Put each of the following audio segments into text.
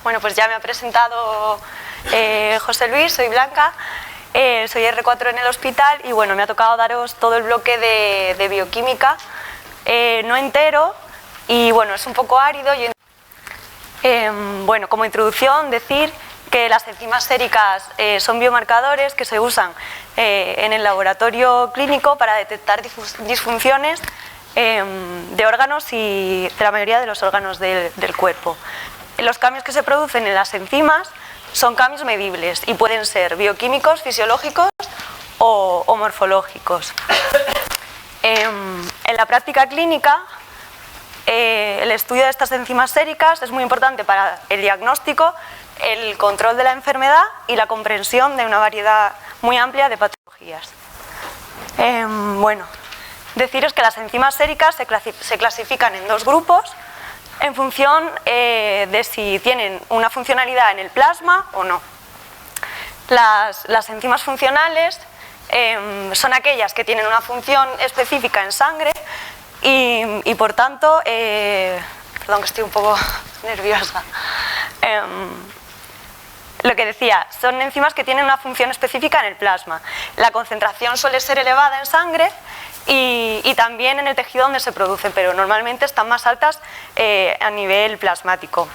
Bueno, pues ya me ha presentado José Luis, soy Blanca, soy R4 en el hospital y bueno, me ha tocado daros todo el bloque de bioquímica, no entero y bueno, es un poco árido. Bueno, como introducción decir que las enzimas séricas son biomarcadores que se usan en el laboratorio clínico para detectar disfunciones de órganos y de la mayoría de los órganos del cuerpo. Los cambios que se producen en las enzimas son cambios medibles y pueden ser bioquímicos, fisiológicos o morfológicos. En la práctica clínica, el estudio de estas enzimas séricas es muy importante para el diagnóstico, el control de la enfermedad y la comprensión de una variedad muy amplia de patologías. Bueno, deciros que las enzimas séricas se clasifican en dos grupos en función de si tienen una funcionalidad en el plasma o no. Las enzimas funcionales son aquellas que tienen una función específica en sangre y por tanto, perdón que estoy un poco nerviosa, lo que decía, son enzimas que tienen una función específica en el plasma. La concentración suele ser elevada en sangre y también en el tejido donde se producen, pero normalmente están más altas a nivel plasmático.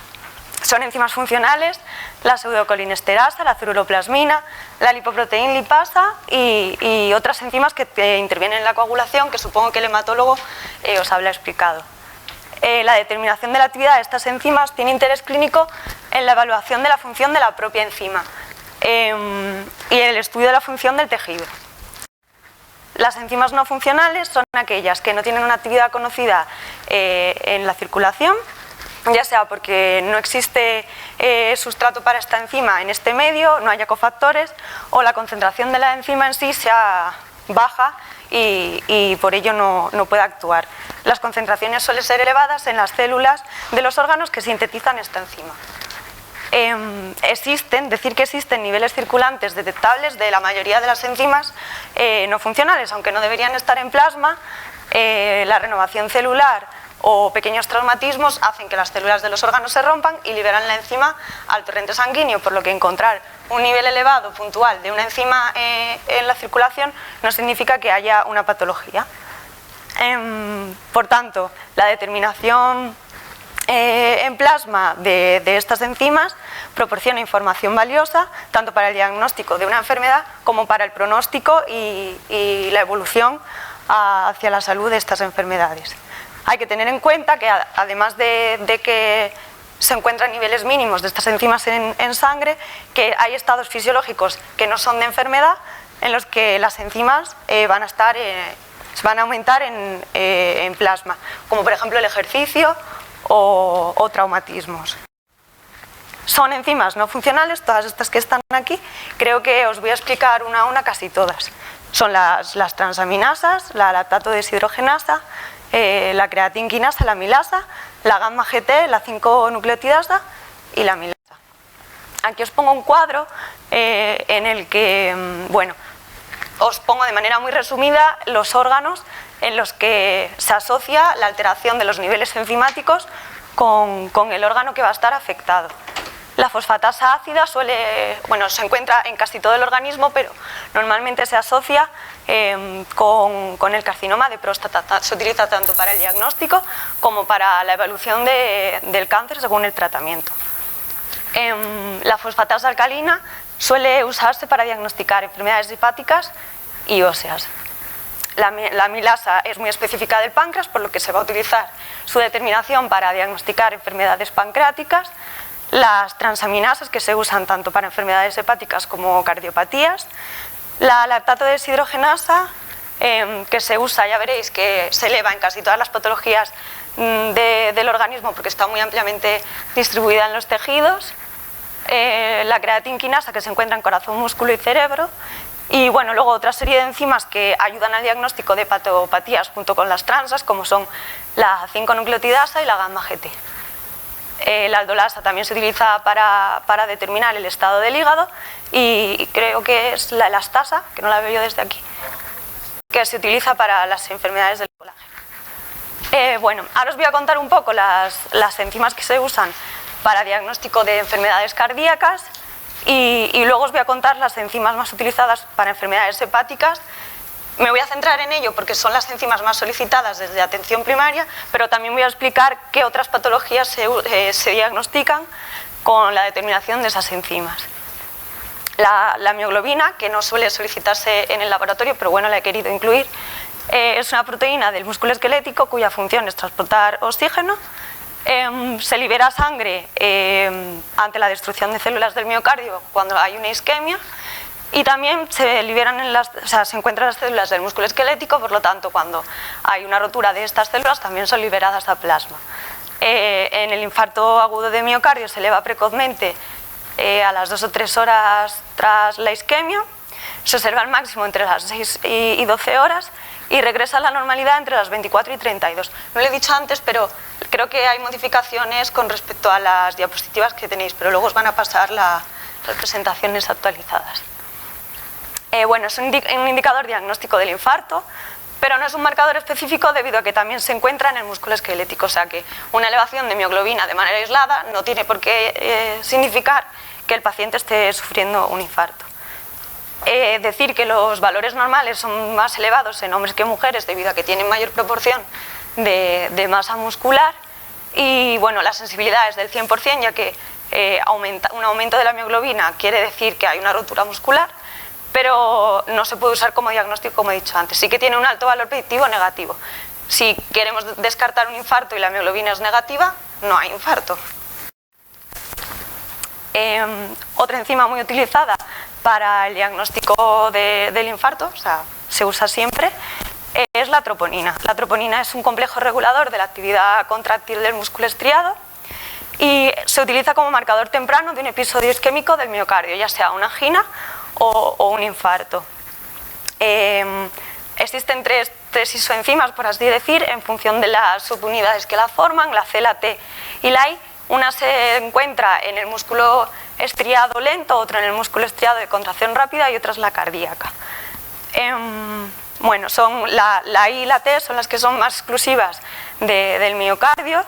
Son enzimas funcionales, la pseudocolinesterasa, la ceruloplasmina, la lipoproteína lipasa y otras enzimas que intervienen en la coagulación, que supongo que el hematólogo os habrá explicado. La determinación de la actividad de estas enzimas tiene interés clínico en la evaluación de la función de la propia enzima y el estudio de la función del tejido. Las enzimas no funcionales son aquellas que no tienen una actividad conocida en la circulación, ya sea porque no existe sustrato para esta enzima en este medio, no haya cofactores, o la concentración de la enzima en sí sea baja y por ello no puede actuar. Las concentraciones suelen ser elevadas en las células de los órganos que sintetizan esta enzima. Decir que existen niveles circulantes detectables de la mayoría de las enzimas no funcionales, aunque no deberían estar en plasma. La renovación celular o pequeños traumatismos hacen que las células de los órganos se rompan y liberan la enzima al torrente sanguíneo, por lo que encontrar un nivel elevado puntual de una enzima en la circulación no significa que haya una patología. Por tanto, la determinación en plasma de estas enzimas proporciona información valiosa tanto para el diagnóstico de una enfermedad como para el pronóstico y la evolución hacia la salud de estas enfermedades. Hay que tener en cuenta que además de que se encuentran niveles mínimos de estas enzimas en sangre, que hay estados fisiológicos que no son de enfermedad en los que las enzimas van a aumentar en plasma, como por ejemplo el ejercicio o traumatismos. Son enzimas no funcionales, todas estas que están aquí, creo que os voy a explicar una a una casi todas. Son las transaminasas, la lactato deshidrogenasa, la creatinquinasa, la milasa, la gamma GT, la 5-nucleotidasa y la milasa. Aquí os pongo un cuadro en el que, bueno, os pongo de manera muy resumida los órganos en los que se asocia la alteración de los niveles enzimáticos con el órgano que va a estar afectado. La fosfatasa ácida se encuentra en casi todo el organismo, pero normalmente se asocia con el carcinoma de próstata. Se utiliza tanto para el diagnóstico como para la evaluación del cáncer según el tratamiento. La fosfatasa alcalina suele usarse para diagnosticar enfermedades hepáticas y óseas. La milasa es muy específica del páncreas, por lo que se va a utilizar su determinación para diagnosticar enfermedades pancreáticas. Las transaminasas, que se usan tanto para enfermedades hepáticas como cardiopatías. La lactato deshidrogenasa, que se usa, ya veréis, que se eleva en casi todas las patologías del organismo porque está muy ampliamente distribuida en los tejidos. La creatinquinasa, que se encuentra en corazón, músculo y cerebro. Y bueno, luego otra serie de enzimas que ayudan al diagnóstico de hepatopatías junto con las transas, como son la 5-nucleotidasa y la gamma GT. La aldolasa también se utiliza para determinar el estado del hígado y creo que es la elastasa, que no la veo yo desde aquí, que se utiliza para las enfermedades del colágeno. Bueno, ahora os voy a contar un poco las enzimas que se usan para diagnóstico de enfermedades cardíacas y luego os voy a contar las enzimas más utilizadas para enfermedades hepáticas. Me voy a centrar en ello porque son las enzimas más solicitadas desde atención primaria, pero también voy a explicar qué otras patologías se diagnostican con la determinación de esas enzimas. La mioglobina, que no suele solicitarse en el laboratorio, pero bueno, la he querido incluir, es una proteína del músculo esquelético cuya función es transportar oxígeno. Se libera sangre ante la destrucción de células del miocardio cuando hay una isquemia. Y también se liberan se encuentran las células del músculo esquelético, por lo tanto, cuando hay una rotura de estas células, también son liberadas a plasma. En el infarto agudo de miocardio se eleva precozmente a las 2 o 3 horas tras la isquemia, se observa al máximo entre las 6 y 12 horas y regresa a la normalidad entre las 24 y 32. No lo he dicho antes, pero creo que hay modificaciones con respecto a las diapositivas que tenéis, pero luego os van a pasar las presentaciones actualizadas. Bueno, es un indicador diagnóstico del infarto, pero no es un marcador específico debido a que también se encuentra en el músculo esquelético, o sea que una elevación de mioglobina de manera aislada no tiene por qué significar que el paciente esté sufriendo un infarto. Decir que los valores normales son más elevados en hombres que en mujeres debido a que tienen mayor proporción de masa muscular y bueno, la sensibilidad es del 100%, ya que un aumento de la mioglobina quiere decir que hay una rotura muscular, pero no se puede usar como diagnóstico, como he dicho antes. Sí que tiene un alto valor predictivo negativo. Si queremos descartar un infarto y la mioglobina es negativa, no hay infarto. Otra enzima muy utilizada para el diagnóstico del infarto, o sea, se usa siempre, es la troponina. La troponina es un complejo regulador de la actividad contráctil del músculo estriado y se utiliza como marcador temprano de un episodio isquémico del miocardio, ya sea una angina o un infarto. Existen tres isoenzimas, por así decir, en función de las subunidades que la forman, la C, la T y la I. Una se encuentra en el músculo estriado lento, otra en el músculo estriado de contracción rápida y otra es la cardíaca. Bueno, la I y la T son las que son más exclusivas del miocardio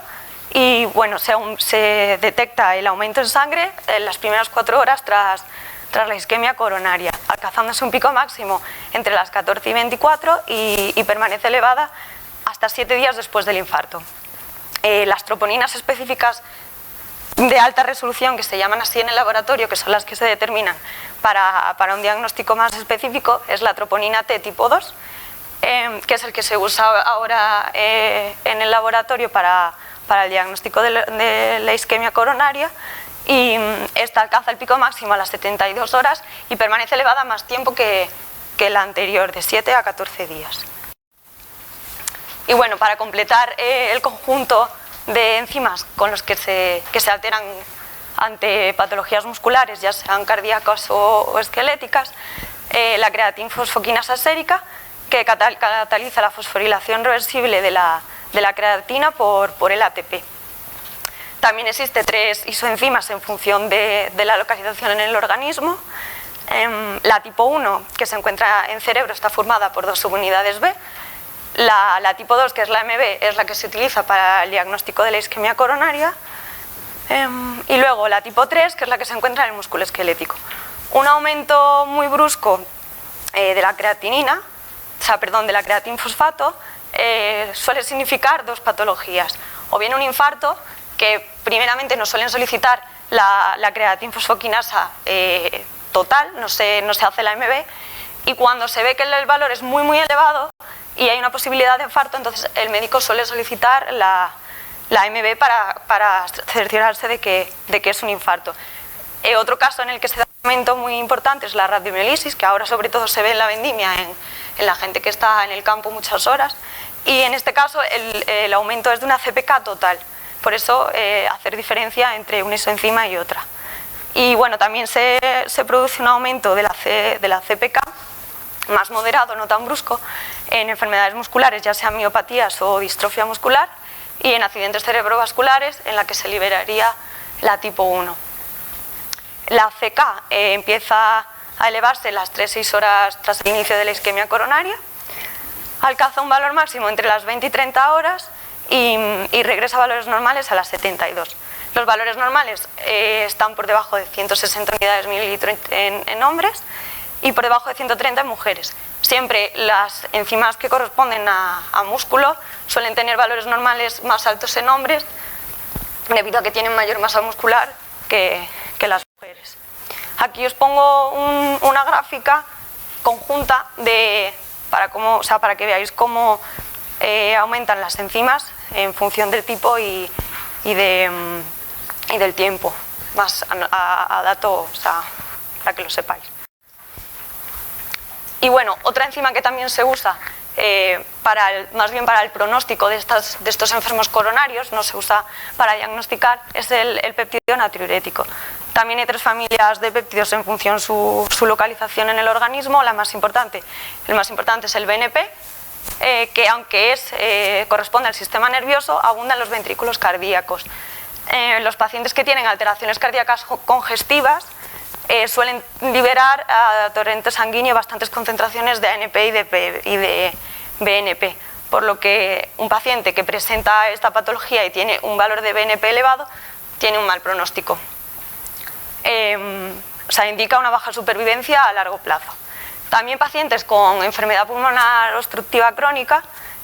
y bueno, se detecta el aumento en sangre en las primeras 4 horas tras la isquemia coronaria, alcanzándose un pico máximo entre las 14 y 24 y permanece elevada hasta 7 días después del infarto. Las troponinas específicas de alta resolución, que se llaman así en el laboratorio, que son las que se determinan para un diagnóstico más específico, es la troponina T tipo 2, que es el que se usa ahora en el laboratorio para el diagnóstico de la isquemia coronaria. Y esta alcanza el pico máximo a las 72 horas y permanece elevada más tiempo que la anterior, de 7 a 14 días. Y bueno, para completar el conjunto de enzimas con los que se alteran ante patologías musculares, ya sean cardíacas o esqueléticas, la creatinfosfoquinasa sérica, que cataliza la fosforilación reversible de la creatina por el ATP. También existen 3 isoenzimas en función de la localización en el organismo. La tipo 1, que se encuentra en cerebro, está formada por 2 subunidades B. La tipo 2, que es la MB, es la que se utiliza para el diagnóstico de la isquemia coronaria. Y luego la tipo 3, que es la que se encuentra en el músculo esquelético. Un aumento muy brusco de la creatinina, de la creatinfosfato, suele significar 2 patologías. O bien un infarto, que primeramente nos suelen solicitar la creatinfosfoquinasa total, no se hace la MB, y cuando se ve que el valor es muy elevado y hay una posibilidad de infarto, entonces el médico suele solicitar la MB para cerciorarse de que es un infarto. Otro caso en el que se da un aumento muy importante es la radiomiolisis, que ahora sobre todo se ve en la vendimia en la gente que está en el campo muchas horas, y en este caso el aumento es de una CPK total. Por eso hacer diferencia entre una isoenzima y otra. Y bueno, también se produce un aumento de la CPK, más moderado, no tan brusco, en enfermedades musculares, ya sean miopatías o distrofia muscular, y en accidentes cerebrovasculares, en la que se liberaría la tipo 1. La CK empieza a elevarse las 3-6 horas tras el inicio de la isquemia coronaria, alcanza un valor máximo entre las 20 y 30 horas, y regresa a valores normales a las 72. Los valores normales están por debajo de 160 unidades mililitro en hombres y por debajo de 130 en mujeres. Siempre las enzimas que corresponden a músculo suelen tener valores normales más altos en hombres debido a que tienen mayor masa muscular que las mujeres. Aquí os pongo una gráfica conjunta para que veáis cómo aumentan las enzimas en función del tipo y del tiempo, más a dato, para que lo sepáis. Y bueno, otra enzima que también se usa más bien para el pronóstico de estos enfermos coronarios, no se usa para diagnosticar, es el péptido natriurético. También hay 3 familias de péptidos en función de su localización en el organismo. El más importante es el BNP, que aunque corresponde al sistema nervioso, abunda en los ventrículos cardíacos. Los pacientes que tienen alteraciones cardíacas congestivas suelen liberar a torrente sanguíneo bastantes concentraciones de ANP y de BNP, por lo que un paciente que presenta esta patología y tiene un valor de BNP elevado tiene un mal pronóstico. Indica una baja supervivencia a largo plazo. También pacientes con enfermedad pulmonar obstructiva crónica,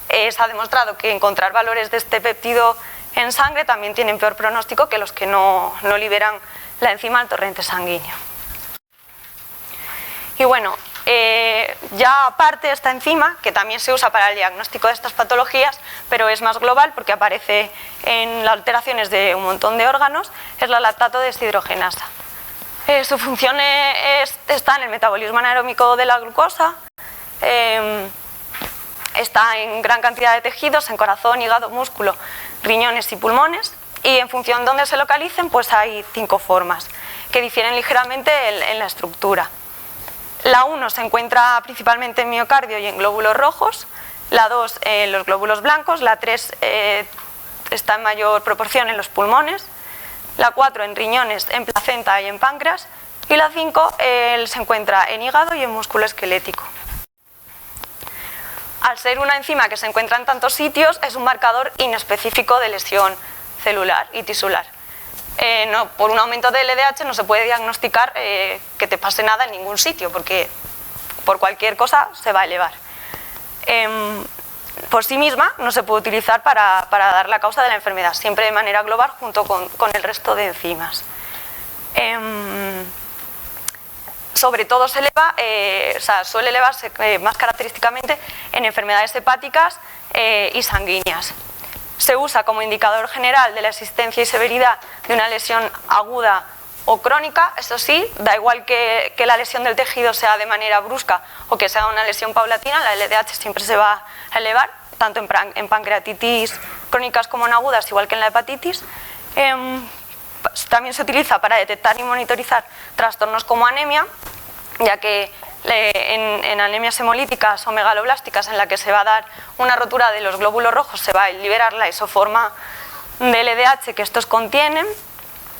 se ha demostrado que encontrar valores de este péptido en sangre también tienen peor pronóstico que los que no liberan la enzima al torrente sanguíneo. Y bueno, ya aparte esta enzima, que también se usa para el diagnóstico de estas patologías, pero es más global porque aparece en las alteraciones de un montón de órganos, es la lactato deshidrogenasa. Su función está en el metabolismo anaeróbico de la glucosa, está en gran cantidad de tejidos, en corazón, hígado, músculo, riñones y pulmones, y en función de dónde se localicen, pues hay 5 formas que difieren ligeramente en la estructura. La 1 se encuentra principalmente en miocardio y en glóbulos rojos, la 2 en los glóbulos blancos, la 3 está en mayor proporción en los pulmones, la 4 en riñones, en placenta y en páncreas, y la 5 se encuentra en hígado y en músculo esquelético. Al ser una enzima que se encuentra en tantos sitios, es un marcador inespecífico de lesión celular y tisular. Por un aumento del LDH no se puede diagnosticar que te pase nada en ningún sitio, porque por cualquier cosa se va a elevar. Por sí misma no se puede utilizar para dar la causa de la enfermedad, siempre de manera global junto con el resto de enzimas. Sobre todo suele elevarse más característicamente en enfermedades hepáticas y sanguíneas. Se usa como indicador general de la existencia y severidad de una lesión aguda o crónica. Eso sí, da igual que la lesión del tejido sea de manera brusca o que sea una lesión paulatina, la LDH siempre se va a elevar, tanto en pancreatitis crónicas como en agudas, igual que en la hepatitis. También se utiliza para detectar y monitorizar trastornos como anemia, ya que en anemias hemolíticas o megaloblásticas, en la que se va a dar una rotura de los glóbulos rojos, se va a liberar la isoforma de LDH que estos contienen,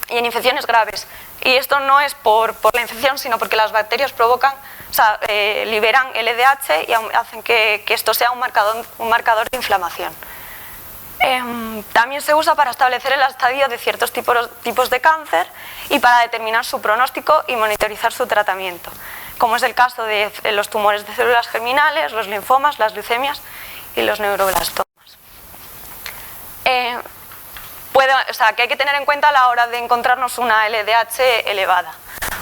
y en infecciones graves. Y esto no es por la infección, sino porque las bacterias liberan LDH y hacen que esto sea un marcador de inflamación. También se usa para establecer el estadio de ciertos tipos de cáncer y para determinar su pronóstico y monitorizar su tratamiento, como es el caso de los tumores de células germinales, los linfomas, las leucemias y los neuroblastomas. Que hay que tener en cuenta a la hora de encontrarnos una LDH elevada,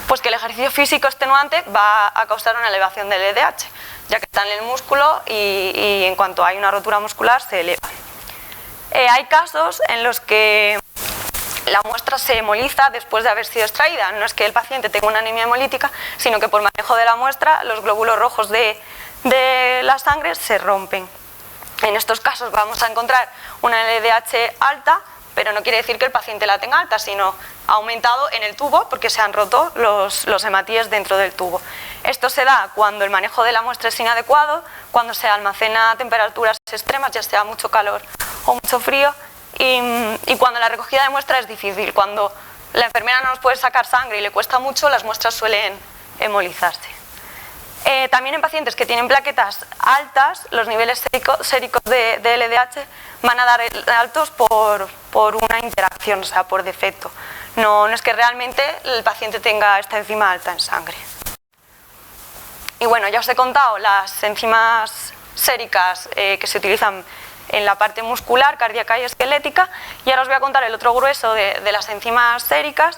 pues que el ejercicio físico extenuante va a causar una elevación del LDH, ya que está en el músculo y en cuanto hay una rotura muscular se eleva. Hay casos en los que la muestra se hemoliza después de haber sido extraída. No es que el paciente tenga una anemia hemolítica, sino que por manejo de la muestra los glóbulos rojos de la sangre se rompen. En estos casos vamos a encontrar una LDH alta, pero no quiere decir que el paciente la tenga alta, sino ha aumentado en el tubo porque se han roto los hematíes dentro del tubo. Esto se da cuando el manejo de la muestra es inadecuado, cuando se almacena a temperaturas extremas, ya sea mucho calor o mucho frío, y cuando la recogida de muestra es difícil. Cuando la enfermera no nos puede sacar sangre y le cuesta mucho, las muestras suelen hemolizarse. También en pacientes que tienen plaquetas altas, los niveles séricos de LDH van a dar altos por una interacción, o sea, por defecto. No es que realmente el paciente tenga esta enzima alta en sangre. Y bueno, ya os he contado las enzimas séricas que se utilizan en la parte muscular, cardíaca y esquelética, y ahora os voy a contar el otro grueso de las enzimas séricas,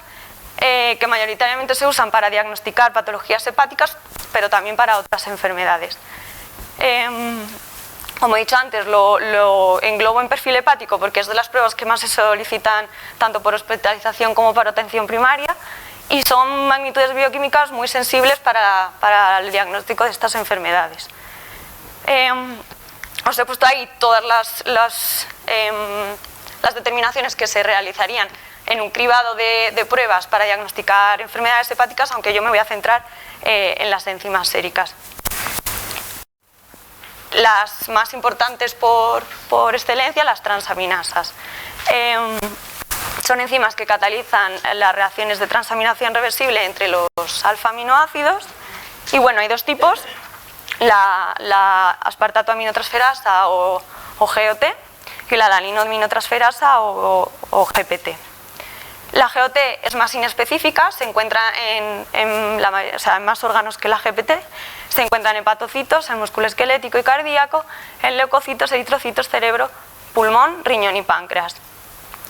que mayoritariamente se usan para diagnosticar patologías hepáticas, pero también para otras enfermedades. Como he dicho antes, lo englobo en perfil hepático porque es de las pruebas que más se solicitan tanto por hospitalización como por atención primaria, y son magnitudes bioquímicas muy sensibles para el diagnóstico de estas enfermedades. Os he puesto ahí todas las determinaciones que se realizarían en un cribado de pruebas para diagnosticar enfermedades hepáticas, aunque yo me voy a centrar en las enzimas séricas. Las más importantes por excelencia, las transaminasas. Son enzimas que catalizan las reacciones de transaminación reversible entre los alfa-aminoácidos, y bueno, hay dos tipos, la aspartato aminotransferasa o GOT, y la alanino aminotransferasa o GPT. La GOT es más inespecífica, se encuentra en más órganos que la GPT, se encuentra en hepatocitos, en músculo esquelético y cardíaco, en leucocitos, eritrocitos, cerebro, pulmón, riñón y páncreas.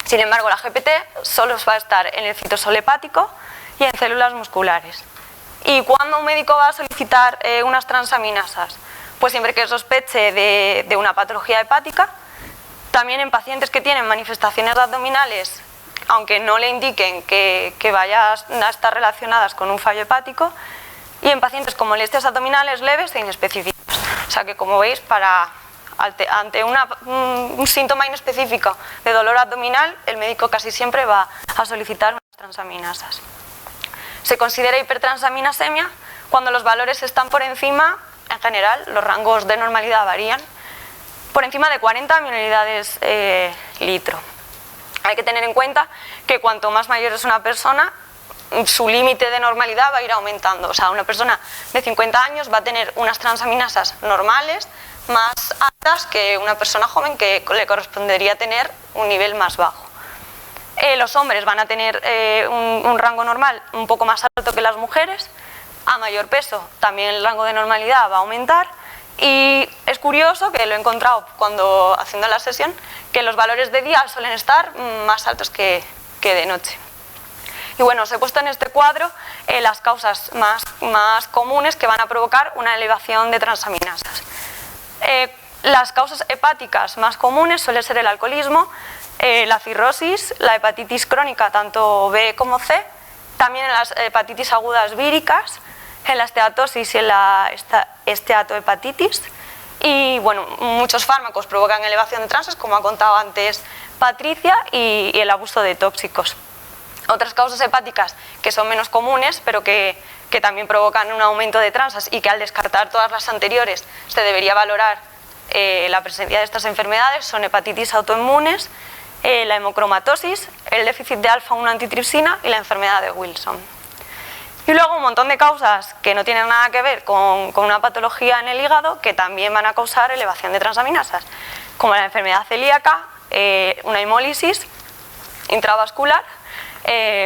Sin embargo, la GPT solo va a estar en el citosol hepático y en células musculares. ¿Y cuándo un médico va a solicitar unas transaminasas? Pues siempre que sospeche de una patología hepática, también en pacientes que tienen manifestaciones abdominales, aunque no le indiquen que vaya a estar relacionadas con un fallo hepático, y en pacientes con molestias abdominales leves e inespecíficas. O sea que, como veis, ante un síntoma inespecífico de dolor abdominal, el médico casi siempre va a solicitar unas transaminasas. Se considera hipertransaminasemia cuando los valores están por encima, en general, los rangos de normalidad varían, por encima de 40 milunidades litro. Hay que tener en cuenta que cuanto más mayor es una persona, su límite de normalidad va a ir aumentando. O sea, una persona de 50 años va a tener unas transaminasas normales más altas que una persona joven, que le correspondería tener un nivel más bajo. Los hombres van a tener un rango normal un poco más alto que las mujeres. A mayor peso también el rango de normalidad va a aumentar. Y es curioso, que lo he encontrado haciendo la sesión, que los valores de día suelen estar más altos que de noche. Y bueno, os he puesto en este cuadro las causas más comunes que van a provocar una elevación de transaminasas. Las causas hepáticas más comunes suelen ser el alcoholismo, la cirrosis, la hepatitis crónica, tanto B como C, también en las hepatitis agudas víricas, en la esteatosis y en la esteatohepatitis. Y bueno, muchos fármacos provocan elevación de transas, como ha contado antes Patricia, y el abuso de tóxicos. Otras causas hepáticas que son menos comunes, pero que también provocan un aumento de transas, y que al descartar todas las anteriores se debería valorar la presencia de estas enfermedades, son hepatitis autoinmunes, la hemocromatosis, el déficit de alfa-1 antitripsina y la enfermedad de Wilson. Y luego un montón de causas que no tienen nada que ver con una patología en el hígado, que también van a causar elevación de transaminasas, como la enfermedad celíaca, una hemólisis intravascular,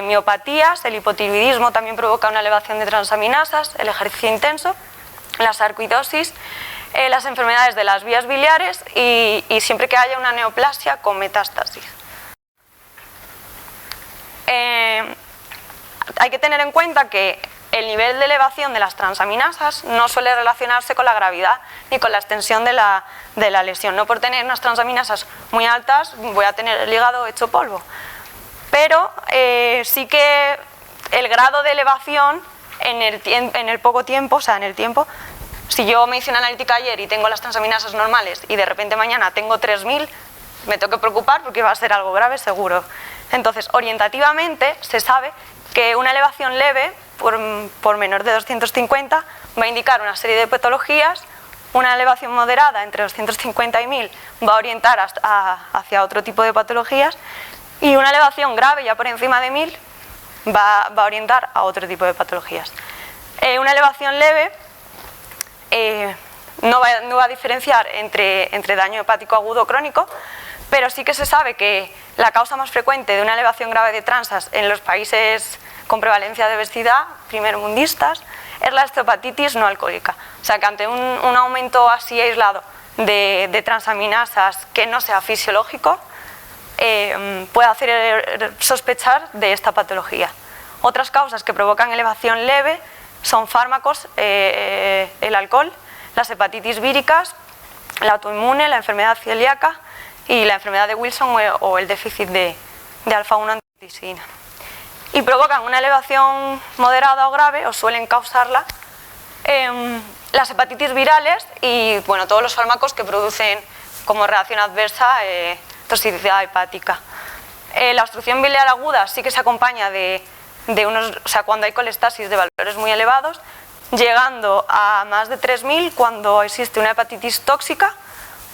miopatías, el hipotiroidismo también provoca una elevación de transaminasas, el ejercicio intenso, la sarcoidosis, las enfermedades de las vías biliares y siempre que haya una neoplasia con metástasis. Hay que tener en cuenta que el nivel de elevación de las transaminasas no suele relacionarse con la gravedad ni con la extensión de la lesión. No por tener unas transaminasas muy altas voy a tener el hígado hecho polvo. Pero sí que el grado de elevación en el poco tiempo, o sea, en el tiempo, si yo me hice una analítica ayer y tengo las transaminasas normales y de repente mañana tengo 3000, me tengo que preocupar porque va a ser algo grave seguro. Entonces, orientativamente se sabe que una elevación leve, por menor de 250, va a indicar una serie de patologías. Una elevación moderada entre 250 y 1000 va a orientar hacia otro tipo de patologías, y una elevación grave ya por encima de 1000 va a orientar a otro tipo de patologías. Una elevación leve no va a diferenciar entre daño hepático agudo o crónico, pero sí que se sabe que la causa más frecuente de una elevación grave de transas en los países con prevalencia de obesidad, primermundistas, es la esteatohepatitis no alcohólica. O sea que ante un aumento así aislado de transaminasas que no sea fisiológico, puede hacer sospechar de esta patología. Otras causas que provocan elevación leve son fármacos, el alcohol, las hepatitis víricas, la autoinmune, la enfermedad celíaca y la enfermedad de Wilson o el déficit de alfa-1 antitrisina. Y provocan una elevación moderada o grave, o suelen causarla, las hepatitis virales y bueno, todos los fármacos que producen como reacción adversa toxicidad hepática. La obstrucción biliar aguda sí que se acompaña de cuando hay colestasis de valores muy elevados, llegando a más de 3000 cuando existe una hepatitis tóxica,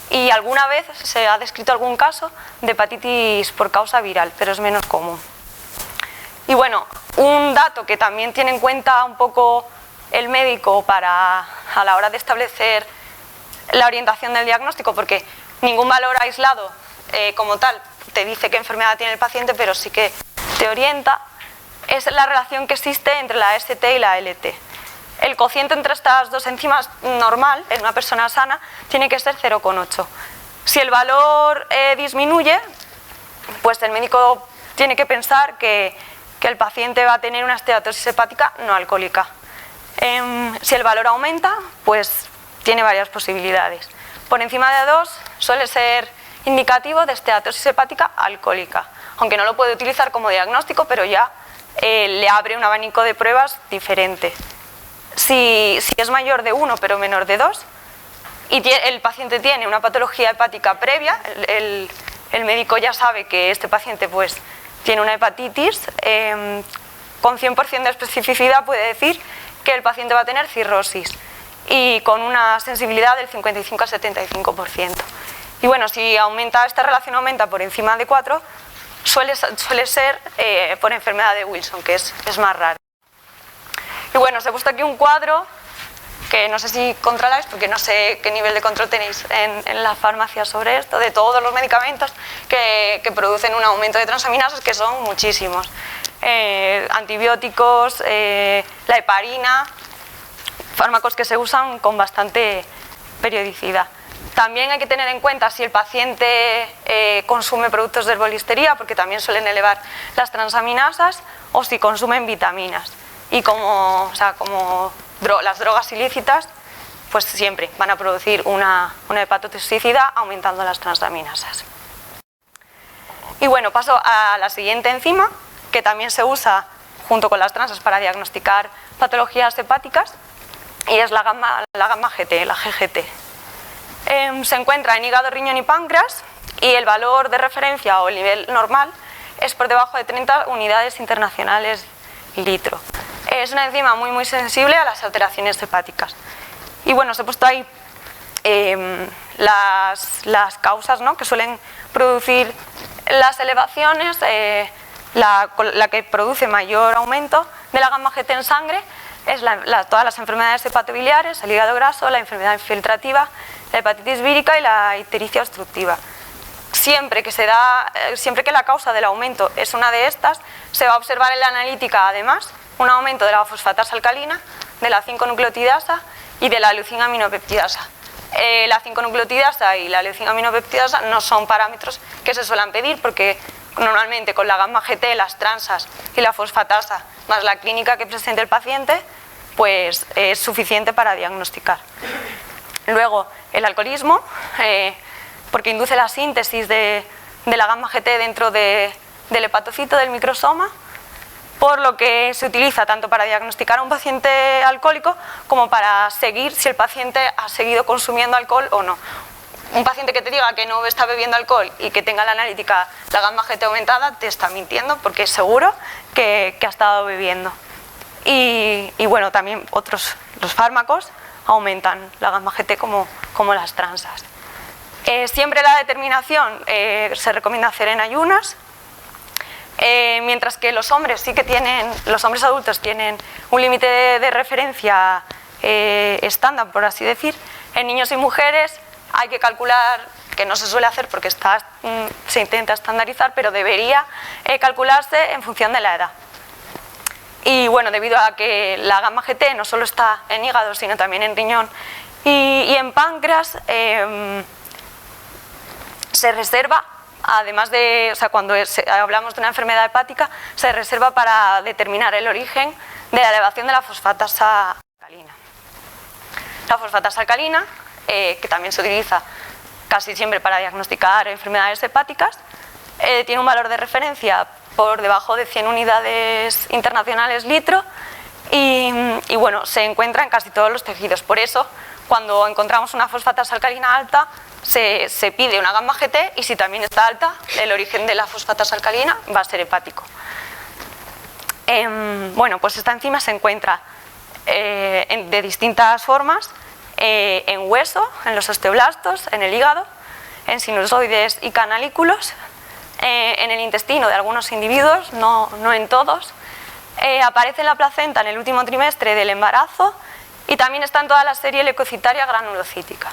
y alguna vez se ha descrito algún caso de hepatitis por causa viral, pero es menos común. Y bueno, un dato que también tiene en cuenta un poco el médico a la hora de establecer la orientación del diagnóstico, porque ningún valor aislado como tal te dice qué enfermedad tiene el paciente, pero sí que te orienta, es la relación que existe entre la ST y la LT. El cociente entre estas dos enzimas normal, en una persona sana, tiene que ser 0,8. Si el valor disminuye, pues el médico tiene que pensar que el paciente va a tener una esteatosis hepática no alcohólica. Si el valor aumenta, pues tiene varias posibilidades. Por encima de 2 suele ser indicativo de esteatosis hepática alcohólica, aunque no lo puede utilizar como diagnóstico, pero ya le abre un abanico de pruebas diferente. Si es mayor de 1 pero menor de 2 y el paciente tiene una patología hepática previa, el médico ya sabe que este paciente pues tiene una hepatitis, con 100% de especificidad puede decir que el paciente va a tener cirrosis y con una sensibilidad del 55 al 75%. Y bueno, si esta relación aumenta por encima de 4, suele ser por enfermedad de Wilson, que es más rara. Y bueno, os he puesto aquí un cuadro que no sé si controláis, porque no sé qué nivel de control tenéis en la farmacia sobre esto, de todos los medicamentos que producen un aumento de transaminasas, que son muchísimos. Antibióticos, la heparina, fármacos que se usan con bastante periodicidad. También hay que tener en cuenta si el paciente consume productos de herbolistería, porque también suelen elevar las transaminasas, o si consumen vitaminas. Y como las drogas ilícitas, pues siempre van a producir una hepatotoxicidad aumentando las transaminasas. Y bueno, paso a la siguiente enzima, que también se usa junto con las transas para diagnosticar patologías hepáticas, y es la gamma GT, la GGT. Se encuentra en hígado, riñón y páncreas, y el valor de referencia o el nivel normal es por debajo de 30 unidades internacionales litro. Es una enzima muy sensible a las alteraciones hepáticas. Y bueno, os he puesto ahí las causas, ¿no?, que suelen producir las elevaciones. La que produce mayor aumento de la gamma GT en sangre es todas las enfermedades hepatobiliares, el hígado graso, la enfermedad infiltrativa, la hepatitis vírica y la ictericia obstructiva. Siempre que la causa del aumento es una de estas, se va a observar en la analítica además un aumento de la fosfatasa alcalina, de la 5-nucleotidasa y de la leucinaminopeptidasa. La 5-nucleotidasa y la leucinaminopeptidasa no son parámetros que se suelen pedir, porque normalmente con la gamma GT, las transas y la fosfatasa más la clínica que presente el paciente, pues es suficiente para diagnosticar. Luego el alcoholismo, porque induce la síntesis de la gamma GT dentro del hepatocito del microsoma, por lo que se utiliza tanto para diagnosticar a un paciente alcohólico como para seguir si el paciente ha seguido consumiendo alcohol o no. Un paciente que te diga que no está bebiendo alcohol y que tenga la analítica la gamma GT aumentada te está mintiendo, porque es seguro que ha estado bebiendo. Y bueno, también los fármacos aumentan la gamma GT como las transas. Siempre la determinación se recomienda hacer en ayunas, mientras que los hombres adultos tienen un límite de referencia estándar, por así decir. En niños y mujeres hay que calcular, que no se suele hacer porque se intenta estandarizar, pero debería calcularse en función de la edad. Y bueno, debido a que la gamma GT no solo está en hígado, sino también en riñón y en páncreas, se reserva, además de, o sea, cuando hablamos de una enfermedad hepática, se reserva para determinar el origen de la elevación de la fosfatasa alcalina. La fosfatasa alcalina, que también se utiliza casi siempre para diagnosticar enfermedades hepáticas, tiene un valor de referencia por debajo de 100 unidades internacionales litro y bueno, se encuentra en casi todos los tejidos. Por eso, cuando encontramos una fosfatasa alcalina alta, se pide una gamma GT y si también está alta, el origen de la fosfatasa alcalina va a ser hepático. Bueno, pues esta enzima se encuentra de distintas formas en hueso, en los osteoblastos, en el hígado, en sinusoides y canalículos, en el intestino de algunos individuos, no en todos. Aparece en la placenta en el último trimestre del embarazo y también está en toda la serie leucocitaria granulocítica.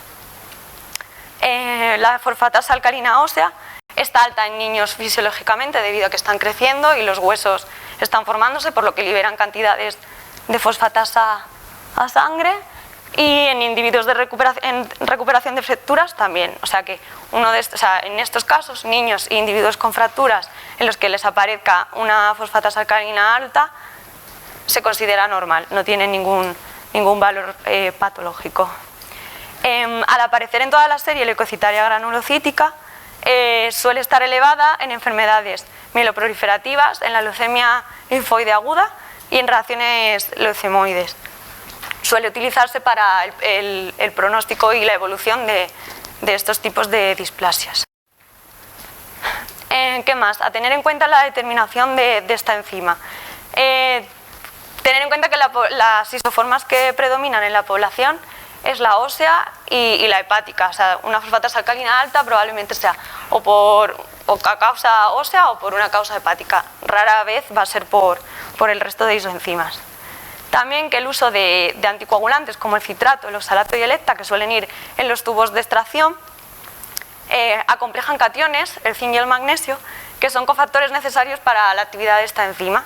La fosfatasa alcalina ósea está alta en niños fisiológicamente debido a que están creciendo y los huesos están formándose, por lo que liberan cantidades de fosfatasa a sangre, y en individuos en recuperación de fracturas también. O sea que en estos casos, niños e individuos con fracturas en los que les aparezca una fosfatasa alcalina alta, se considera normal, no tiene ningún valor patológico. Al aparecer en toda la serie leucocitaria granulocítica, suele estar elevada en enfermedades mieloproliferativas, en la leucemia linfoide aguda y en reacciones leucemoides. Suele utilizarse para el pronóstico y la evolución de estos tipos de displasias. ¿Qué más? A tener en cuenta la determinación de esta enzima. Tener en cuenta que las isoformas que predominan en la población es la ósea y la hepática. O sea, una fosfatasa alcalina alta probablemente sea o a causa ósea o por una causa hepática. Rara vez va a ser por el resto de isoenzimas. También que el uso de anticoagulantes como el citrato, el oxalato y el hepta, que suelen ir en los tubos de extracción, acomplejan cationes, el zinc y el magnesio, que son cofactores necesarios para la actividad de esta enzima.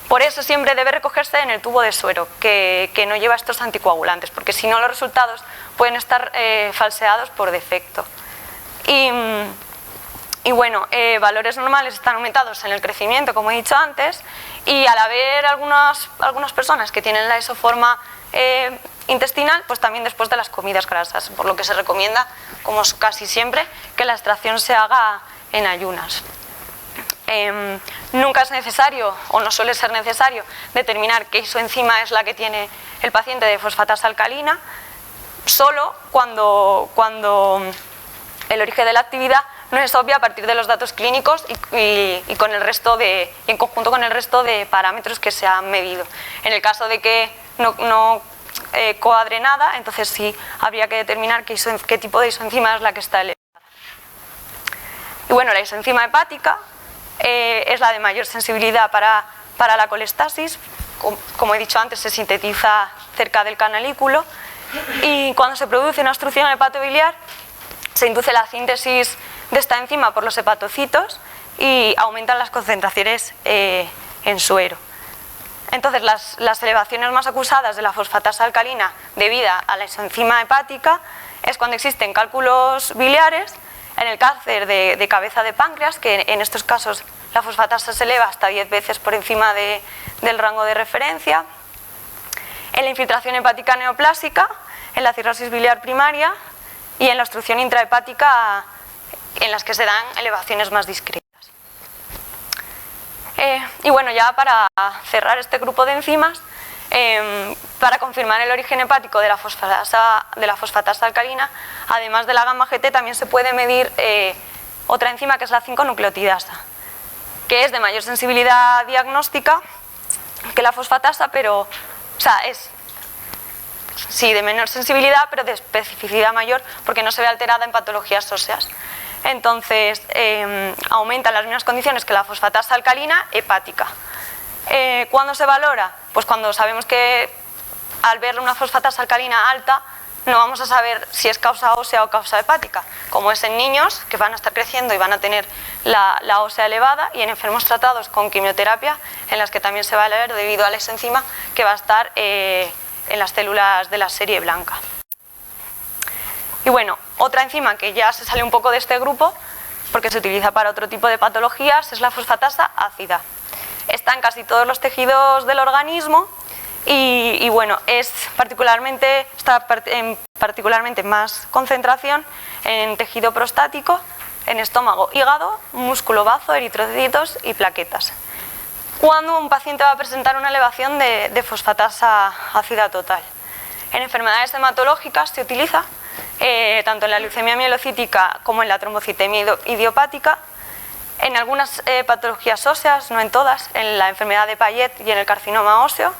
Por eso siempre debe recogerse en el tubo de suero, que no lleva estos anticoagulantes, porque si no los resultados pueden estar falseados por defecto. Y bueno, valores normales están aumentados en el crecimiento, como he dicho antes, y al haber algunas personas que tienen la isoforma intestinal, pues también después de las comidas grasas, por lo que se recomienda, como casi siempre, que la extracción se haga en ayunas. Nunca es necesario, o no suele ser necesario, determinar qué isoenzima es la que tiene el paciente de fosfatasa alcalina, solo cuando el origen de la actividad no es obvio a partir de los datos clínicos y con el resto en conjunto con el resto de parámetros que se han medido. En el caso de que no coadre nada, entonces sí habría que determinar qué tipo de isoenzima es la que está elevada. Y bueno, la isoenzima hepática es la de mayor sensibilidad para la colestasis. Como he dicho antes, se sintetiza cerca del canalículo y cuando se produce una obstrucción hepatobiliar se induce la síntesis de esta enzima por los hepatocitos y aumentan las concentraciones en suero. Entonces las elevaciones más acusadas de la fosfatasa alcalina debida a la isoenzima hepática es cuando existen cálculos biliares, en el cáncer de cabeza de páncreas, que en estos casos la fosfatasa se eleva hasta 10 veces por encima del rango de referencia, en la infiltración hepática neoplásica, en la cirrosis biliar primaria y en la obstrucción intrahepática, en las que se dan elevaciones más discretas. Y bueno, ya para cerrar este grupo de enzimas, para confirmar el origen hepático de la fosfatasa alcalina, además de la gamma GT, también se puede medir otra enzima que es la 5-nucleotidasa, que es de mayor sensibilidad diagnóstica que la fosfatasa, pero, o sea, es sí de menor sensibilidad, pero de especificidad mayor, porque no se ve alterada en patologías óseas. Entonces, aumenta las mismas condiciones que la fosfatasa alcalina hepática. ¿Cuándo se valora? Pues cuando sabemos que al ver una fosfatasa alcalina alta, no vamos a saber si es causa ósea o causa hepática, como es en niños que van a estar creciendo y van a tener la ósea elevada, y en enfermos tratados con quimioterapia, en las que también se va a leer debido a esa enzima que va a estar en las células de la serie blanca. Y bueno, otra enzima que ya se sale un poco de este grupo, porque se utiliza para otro tipo de patologías, es la fosfatasa ácida. Está en casi todos los tejidos del organismo y bueno, está en particularmente más concentración en tejido prostático, en estómago, hígado, músculo bazo, eritrocitos y plaquetas. Cuando un paciente va a presentar una elevación de fosfatasa ácida total. En enfermedades hematológicas se utiliza tanto en la leucemia mielocítica como en la trombocitemia idiopática, en algunas patologías óseas, no en todas, en la enfermedad de Payet y en el carcinoma óseo,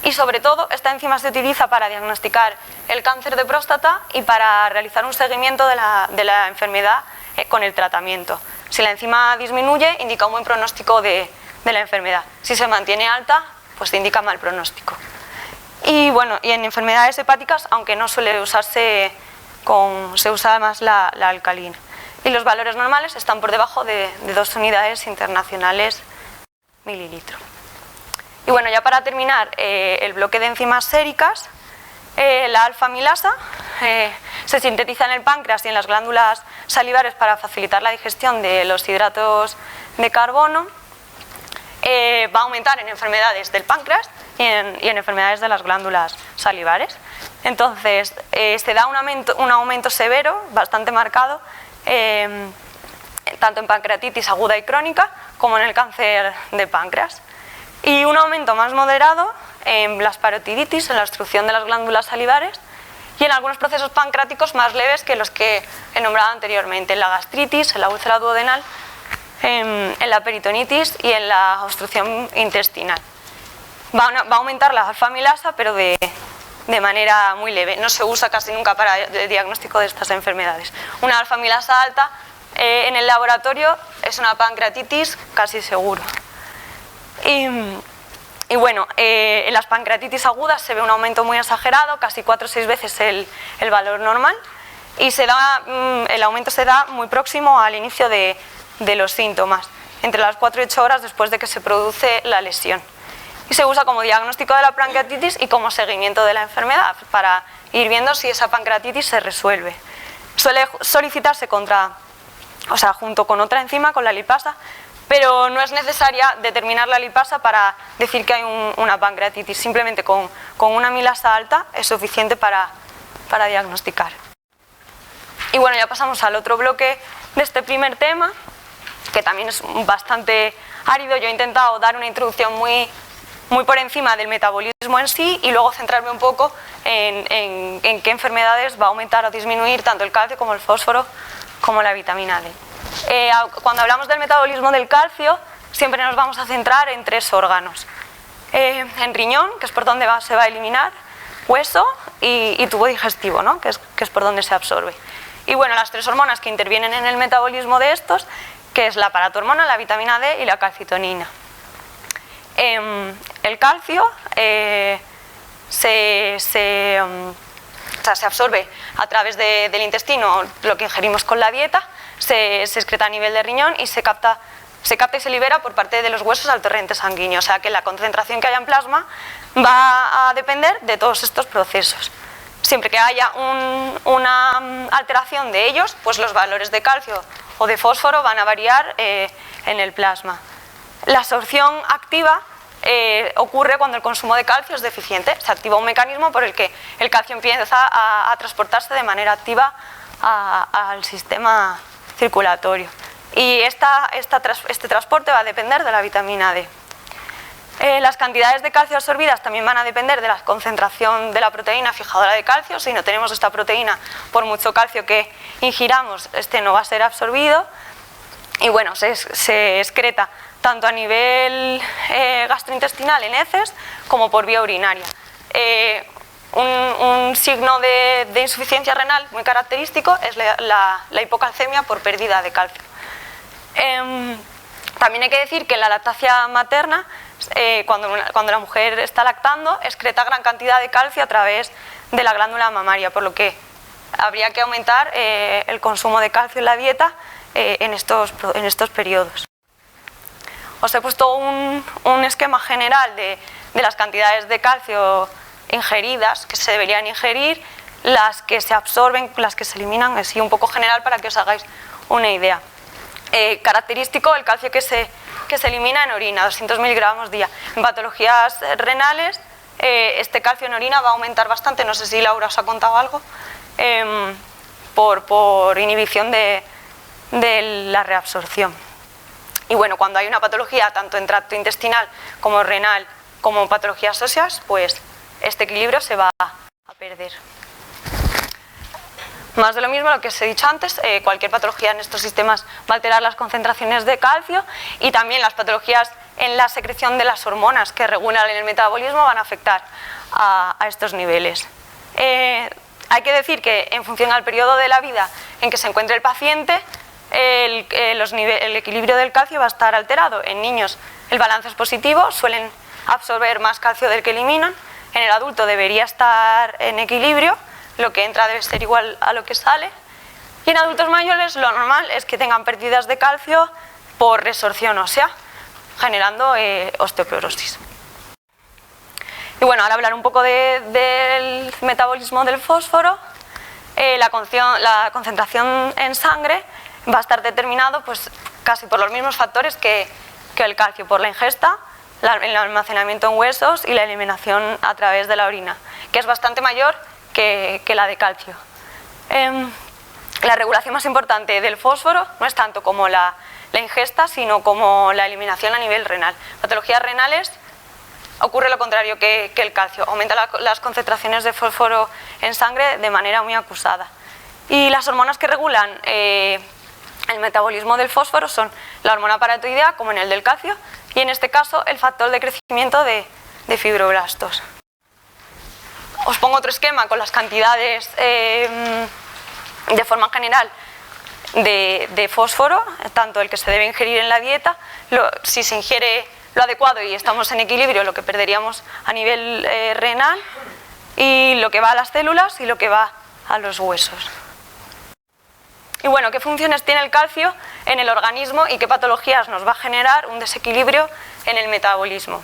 y sobre todo esta enzima se utiliza para diagnosticar el cáncer de próstata y para realizar un seguimiento de la enfermedad con el tratamiento. Si la enzima disminuye, indica un buen pronóstico de la enfermedad. Si se mantiene alta, pues indica mal pronóstico. Y bueno, y en enfermedades hepáticas, aunque no suele usarse se usa más la alcalina. Y los valores normales están por debajo de 2 unidades internacionales mililitro. Y bueno, ya para terminar el bloque de enzimas séricas, la alfa-amilasa se sintetiza en el páncreas y en las glándulas salivares para facilitar la digestión de los hidratos de carbono. Va a aumentar en enfermedades del páncreas y en enfermedades de las glándulas salivares. Entonces, se da un aumento severo, bastante marcado, tanto en pancreatitis aguda y crónica como en el cáncer de páncreas. Y un aumento más moderado en las parotiditis, en la obstrucción de las glándulas salivares, y en algunos procesos pancreáticos más leves que los que he nombrado anteriormente, en la gastritis, en la úlcera duodenal, en la peritonitis y en la obstrucción intestinal. Va a aumentar la alfa-amilasa, pero de manera muy leve. No se usa casi nunca para el diagnóstico de estas enfermedades. Una alfa-amilasa alta en el laboratorio es una pancreatitis casi seguro. Y bueno, en las pancreatitis agudas se ve un aumento muy exagerado, casi 4 o 6 veces el valor normal, y el aumento se da muy próximo al inicio de los síntomas, entre las 4 y 8 horas después de que se produce la lesión. Y se usa como diagnóstico de la pancreatitis y como seguimiento de la enfermedad, para ir viendo si esa pancreatitis se resuelve. Suele solicitarse junto con otra enzima, con la lipasa, pero no es necesaria determinar la lipasa para decir que hay una pancreatitis. Simplemente con una amilasa alta es suficiente para diagnosticar. Y bueno, ya pasamos al otro bloque de este primer tema, que también es bastante árido. Yo he intentado dar una introducción muy por encima del metabolismo en sí y luego centrarme un poco en qué enfermedades va a aumentar o disminuir tanto el calcio como el fósforo como la vitamina D. Cuando hablamos del metabolismo del calcio, siempre nos vamos a centrar en 3 órganos. En riñón, que es por donde se va a eliminar, hueso y tubo digestivo, ¿no? que es por donde se absorbe. Y bueno, las 3 hormonas que intervienen en el metabolismo de estos, que es la paratormona, la vitamina D y la calcitonina. El calcio se absorbe a través del intestino, lo que ingerimos con la dieta, se excreta a nivel de riñón y se capta y se libera por parte de los huesos al torrente sanguíneo. O sea que la concentración que haya en plasma va a depender de todos estos procesos. Siempre que haya una alteración de ellos, pues los valores de calcio o de fósforo van a variar en el plasma. La absorción activa ocurre cuando el consumo de calcio es deficiente. Se activa un mecanismo por el que el calcio empieza a transportarse de manera activa al sistema circulatorio. Y este transporte va a depender de la vitamina D. Las cantidades de calcio absorbidas también van a depender de la concentración de la proteína fijadora de calcio. Si no tenemos esta proteína, por mucho calcio que ingiramos, este no va a ser absorbido. Y bueno, se excreta tanto a nivel gastrointestinal en heces como por vía urinaria. Un signo de insuficiencia renal muy característico es la hipocalcemia por pérdida de calcio. También hay que decir que en la lactancia materna cuando la mujer está lactando, excreta gran cantidad de calcio a través de la glándula mamaria, por lo que habría que aumentar el consumo de calcio en la dieta en estos periodos. Os he puesto un esquema general de las cantidades de calcio ingeridas, que se deberían ingerir, las que se absorben, las que se eliminan, así un poco general para que os hagáis una idea. Característico el calcio que se elimina en orina, 200 miligramos día. En patologías renales, este calcio en orina va a aumentar bastante, no sé si Laura os ha contado algo, por inhibición de la reabsorción. Y bueno, cuando hay una patología tanto en tracto intestinal como renal como patologías óseas, pues este equilibrio se va a perder. Más de lo mismo, lo que os he dicho antes, cualquier patología en estos sistemas va a alterar las concentraciones de calcio, y también las patologías en la secreción de las hormonas que regulan el metabolismo van a afectar a estos niveles. Hay que decir que en función al periodo de la vida en que se encuentre el paciente, el equilibrio del calcio va a estar alterado. En niños el balance es positivo, suelen absorber más calcio del que eliminan. En el adulto debería estar en equilibrio, lo que entra debe ser igual a lo que sale. Y en adultos mayores lo normal es que tengan pérdidas de calcio por resorción ósea, generando osteoporosis. Y bueno, ahora hablar un poco del metabolismo del fósforo. La concentración en sangre va a estar determinado pues casi por los mismos factores que el calcio, por la ingesta, el almacenamiento en huesos y la eliminación a través de la orina, que es bastante mayor que la de calcio. La regulación más importante del fósforo no es tanto como la ingesta, sino como la eliminación a nivel renal. En patologías renales ocurre lo contrario que el calcio, aumenta las concentraciones de fósforo en sangre de manera muy acusada. Y las hormonas que regulan el metabolismo del fósforo son la hormona paratiroidea, como en el del calcio, y en este caso el factor de crecimiento de fibroblastos. Os pongo otro esquema con las cantidades de forma general de fósforo, tanto el que se debe ingerir en la dieta, si se ingiere lo adecuado y estamos en equilibrio, lo que perderíamos a nivel renal, y lo que va a las células y lo que va a los huesos. Y bueno, ¿qué funciones tiene el calcio en el organismo y qué patologías nos va a generar un desequilibrio en el metabolismo?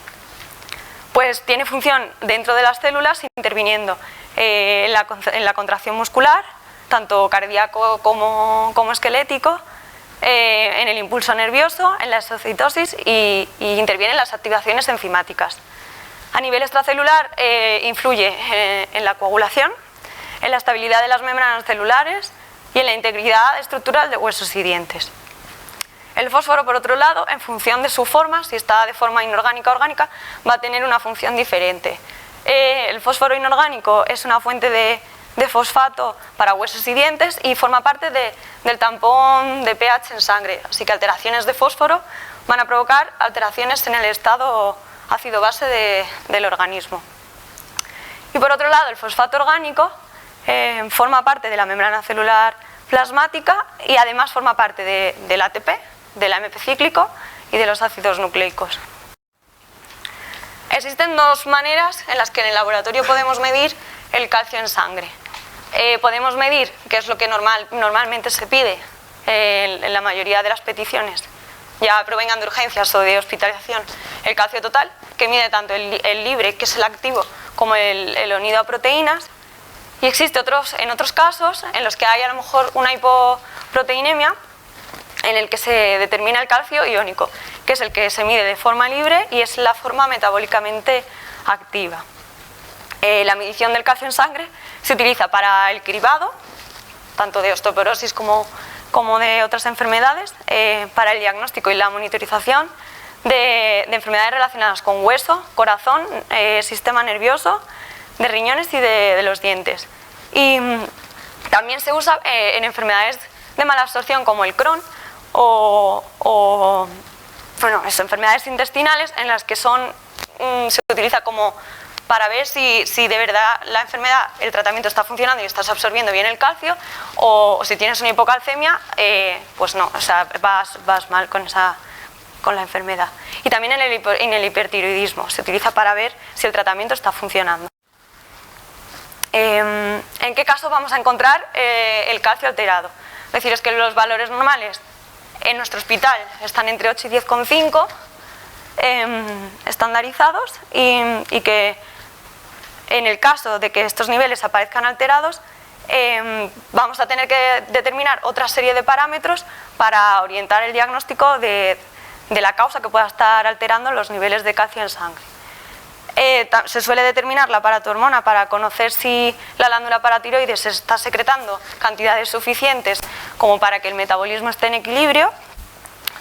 Pues tiene función dentro de las células, interviniendo en la contracción muscular, tanto cardíaco como esquelético, en el impulso nervioso, en la exocitosis y interviene en las activaciones enzimáticas. A nivel extracelular influye en la coagulación, en la estabilidad de las membranas celulares y en la integridad estructural de huesos y dientes. El fósforo, por otro lado, en función de su forma, si está de forma inorgánica o orgánica, va a tener una función diferente. El fósforo inorgánico es una fuente de fosfato para huesos y dientes y forma parte del tampón de pH en sangre, así que alteraciones de fósforo van a provocar alteraciones en el estado ácido-base del organismo. Y por otro lado, el fosfato orgánico forma parte de la membrana celular plasmática y además forma parte del ATP, del AMP cíclico y de los ácidos nucleicos. Existen dos maneras en las que en el laboratorio podemos medir el calcio en sangre. Podemos medir, que es lo que normalmente se pide en la mayoría de las peticiones, ya provengan de urgencias o de hospitalización, el calcio total, que mide tanto el libre, que es el activo, como el unido a proteínas. Y existe en otros casos en los que hay a lo mejor una hipoproteinemia, en el que se determina el calcio iónico, que es el que se mide de forma libre y es la forma metabólicamente activa. La medición del calcio en sangre se utiliza para el cribado, tanto de osteoporosis como de otras enfermedades, para el diagnóstico y la monitorización de enfermedades relacionadas con hueso, corazón, sistema nervioso, de riñones y de los dientes. Y también se usa en enfermedades de mala absorción como el Crohn enfermedades intestinales en las que se utiliza como para ver si de verdad la enfermedad, el tratamiento está funcionando y estás absorbiendo bien el calcio, o si tienes una hipocalcemia, pues no, o sea, vas mal con con la enfermedad. Y también en el hipertiroidismo, se utiliza para ver si el tratamiento está funcionando. ¿En qué caso vamos a encontrar el calcio alterado? Es decir, es que los valores normales en nuestro hospital están entre 8 y 10,5 estandarizados y que en el caso de que estos niveles aparezcan alterados vamos a tener que determinar otra serie de parámetros para orientar el diagnóstico de la causa que pueda estar alterando los niveles de calcio en sangre. Se suele determinar la paratormona para conocer si la glándula paratiroides está secretando cantidades suficientes como para que el metabolismo esté en equilibrio.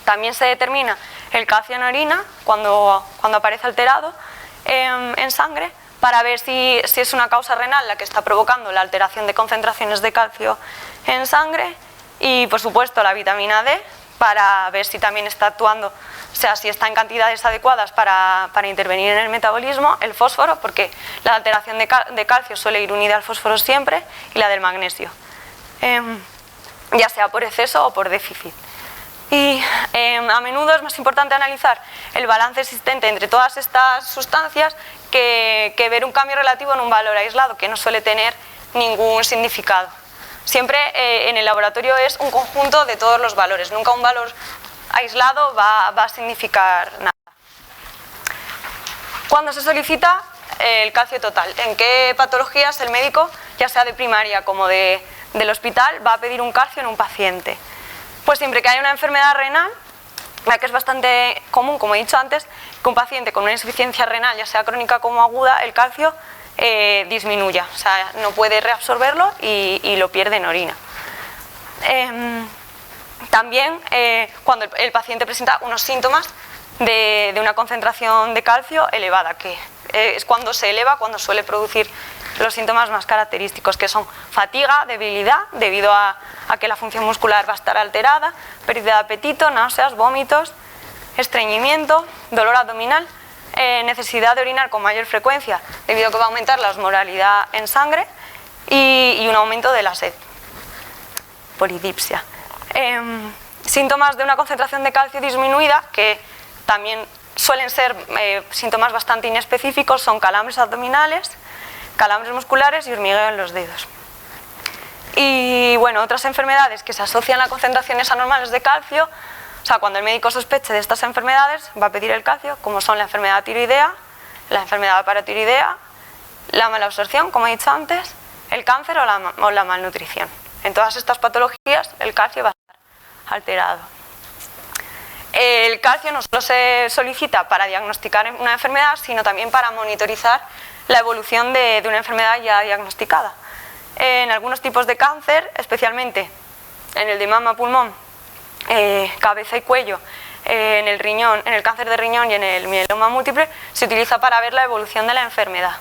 También se determina el calcio en orina cuando aparece alterado en sangre para ver si es una causa renal la que está provocando la alteración de concentraciones de calcio en sangre, y por supuesto la vitamina D para ver si también está actuando, o sea, si está en cantidades adecuadas para intervenir en el metabolismo. El fósforo, porque la alteración de calcio suele ir unida al fósforo siempre, y la del magnesio, ya sea por exceso o por déficit. Y a menudo es más importante analizar el balance existente entre todas estas sustancias que ver un cambio relativo en un valor aislado, que no suele tener ningún significado. Siempre en el laboratorio es un conjunto de todos los valores, nunca un valor aislado va a significar nada. Cuando se solicita el calcio total, ¿en qué patologías el médico, ya sea de primaria como del hospital, va a pedir un calcio en un paciente? Pues siempre que haya una enfermedad renal, la que es bastante común, como he dicho antes, que un paciente con una insuficiencia renal, ya sea crónica como aguda, el calcio disminuya, o sea, no puede reabsorberlo y lo pierde en orina. También cuando el paciente presenta unos síntomas de una concentración de calcio elevada, que es cuando se eleva, cuando suele producir los síntomas más característicos, que son fatiga, debilidad, debido a que la función muscular va a estar alterada, pérdida de apetito, náuseas, vómitos, estreñimiento, dolor abdominal, necesidad de orinar con mayor frecuencia, debido a que va a aumentar la osmolaridad en sangre, y un aumento de la sed, polidipsia. Síntomas de una concentración de calcio disminuida, que también suelen ser síntomas bastante inespecíficos, son calambres abdominales, calambres musculares y hormigueo en los dedos. Y bueno, otras enfermedades que se asocian a concentraciones anormales de calcio, o sea, cuando el médico sospeche de estas enfermedades va a pedir el calcio, como son la enfermedad tiroidea, la enfermedad paratiroidea, la mala absorción, como he dicho antes, el cáncer o la malnutrición. En todas estas patologías el calcio va a estar alterado. El calcio no solo se solicita para diagnosticar una enfermedad, sino también para monitorizar la evolución de una enfermedad ya diagnosticada. En algunos tipos de cáncer, especialmente en el de mama, pulmón, cabeza y cuello, en el riñón, en el cáncer de riñón y en el mieloma múltiple, se utiliza para ver la evolución de la enfermedad.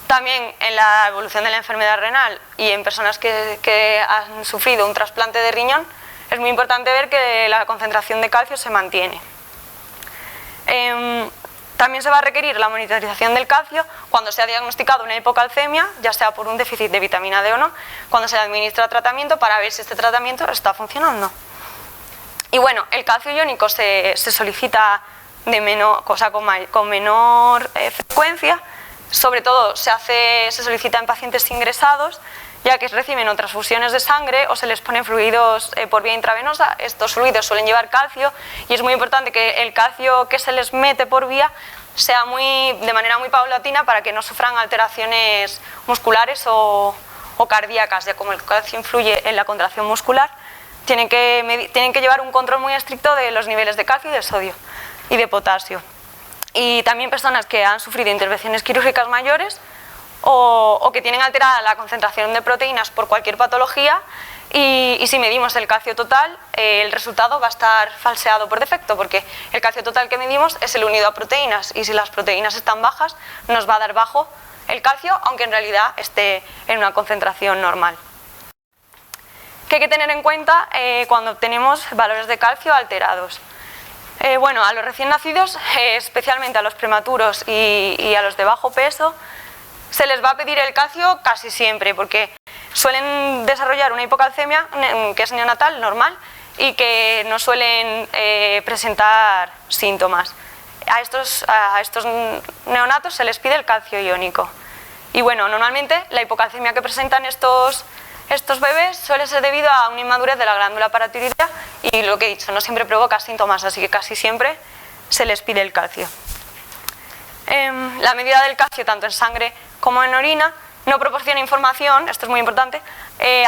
También en la evolución de la enfermedad renal y en personas que han sufrido un trasplante de riñón, es muy importante ver que la concentración de calcio se mantiene. También se va a requerir la monitorización del calcio cuando se ha diagnosticado una hipocalcemia, ya sea por un déficit de vitamina D o no, cuando se le administra tratamiento para ver si este tratamiento está funcionando. Y bueno, el calcio iónico se solicita con menor frecuencia, sobre todo se solicita en pacientes ingresados, ya que reciben otras transfusiones de sangre o se les ponen fluidos por vía intravenosa. Estos fluidos suelen llevar calcio y es muy importante que el calcio que se les mete por vía sea de manera muy paulatina para que no sufran alteraciones musculares o cardíacas, ya como el calcio influye en la contracción muscular. Tienen que llevar un control muy estricto de los niveles de calcio y de sodio y de potasio. Y también personas que han sufrido intervenciones quirúrgicas mayores o que tienen alterada la concentración de proteínas por cualquier patología, y si medimos el calcio total, el resultado va a estar falseado por defecto, porque el calcio total que medimos es el unido a proteínas, y si las proteínas están bajas nos va a dar bajo el calcio, aunque en realidad esté en una concentración normal. ¿Qué hay que tener en cuenta cuando obtenemos valores de calcio alterados? Bueno, a los recién nacidos, especialmente a los prematuros y a los de bajo peso, se les va a pedir el calcio casi siempre, porque suelen desarrollar una hipocalcemia que es neonatal, normal, y que no suelen presentar síntomas. A estos neonatos se les pide el calcio iónico. Y bueno, normalmente la hipocalcemia que presentan estos bebés suele ser debido a una inmadurez de la glándula paratiroidea y lo que he dicho, no siempre provoca síntomas, así que casi siempre se les pide el calcio. La medida del calcio, tanto en sangre como en orina, no proporciona información, esto es muy importante,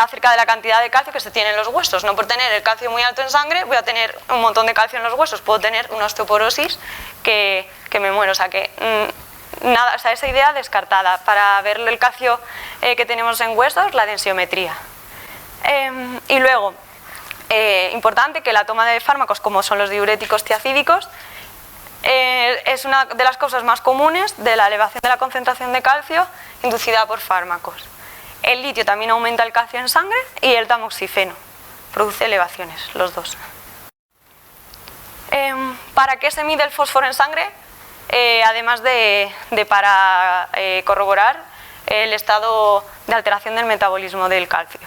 acerca de la cantidad de calcio que se tiene en los huesos. No por tener el calcio muy alto en sangre voy a tener un montón de calcio en los huesos, puedo tener una osteoporosis que me muero, o sea que nada, o sea, esa idea descartada. Para ver el calcio que tenemos en huesos, la densiometría. Y luego, importante que la toma de fármacos como son los diuréticos tiacídicos es una de las causas más comunes de la elevación de la concentración de calcio inducida por fármacos. El litio también aumenta el calcio en sangre y el tamoxifeno produce elevaciones, los dos. ¿Para qué se mide el fósforo en sangre? Además de para corroborar el estado de alteración del metabolismo del calcio.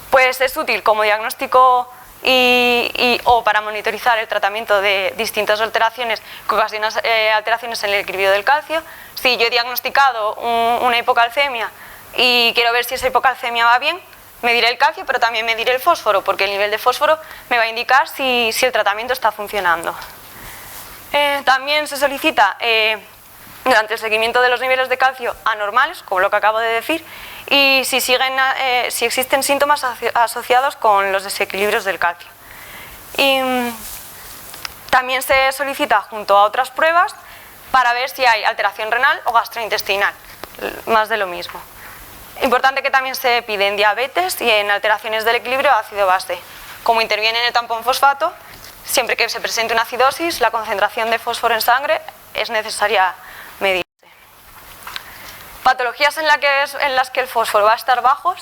Pues es útil como diagnóstico o para monitorizar el tratamiento de distintas alteraciones que ocasionan alteraciones en el equilibrio del calcio. Si yo he diagnosticado una hipocalcemia y quiero ver si esa hipocalcemia va bien, mediré el calcio, pero también mediré el fósforo, porque el nivel de fósforo me va a indicar si el tratamiento está funcionando. También se solicita durante el seguimiento de los niveles de calcio anormales, como lo que acabo de decir, y si existen síntomas asociados con los desequilibrios del calcio. Y también se solicita junto a otras pruebas para ver si hay alteración renal o gastrointestinal, más de lo mismo. Importante que también se pide en diabetes y en alteraciones del equilibrio ácido-base. Como interviene en el tampón fosfato, siempre que se presente una acidosis, la concentración de fósforo en sangre es necesaria medirse. Patologías en las que el fósforo va a estar bajo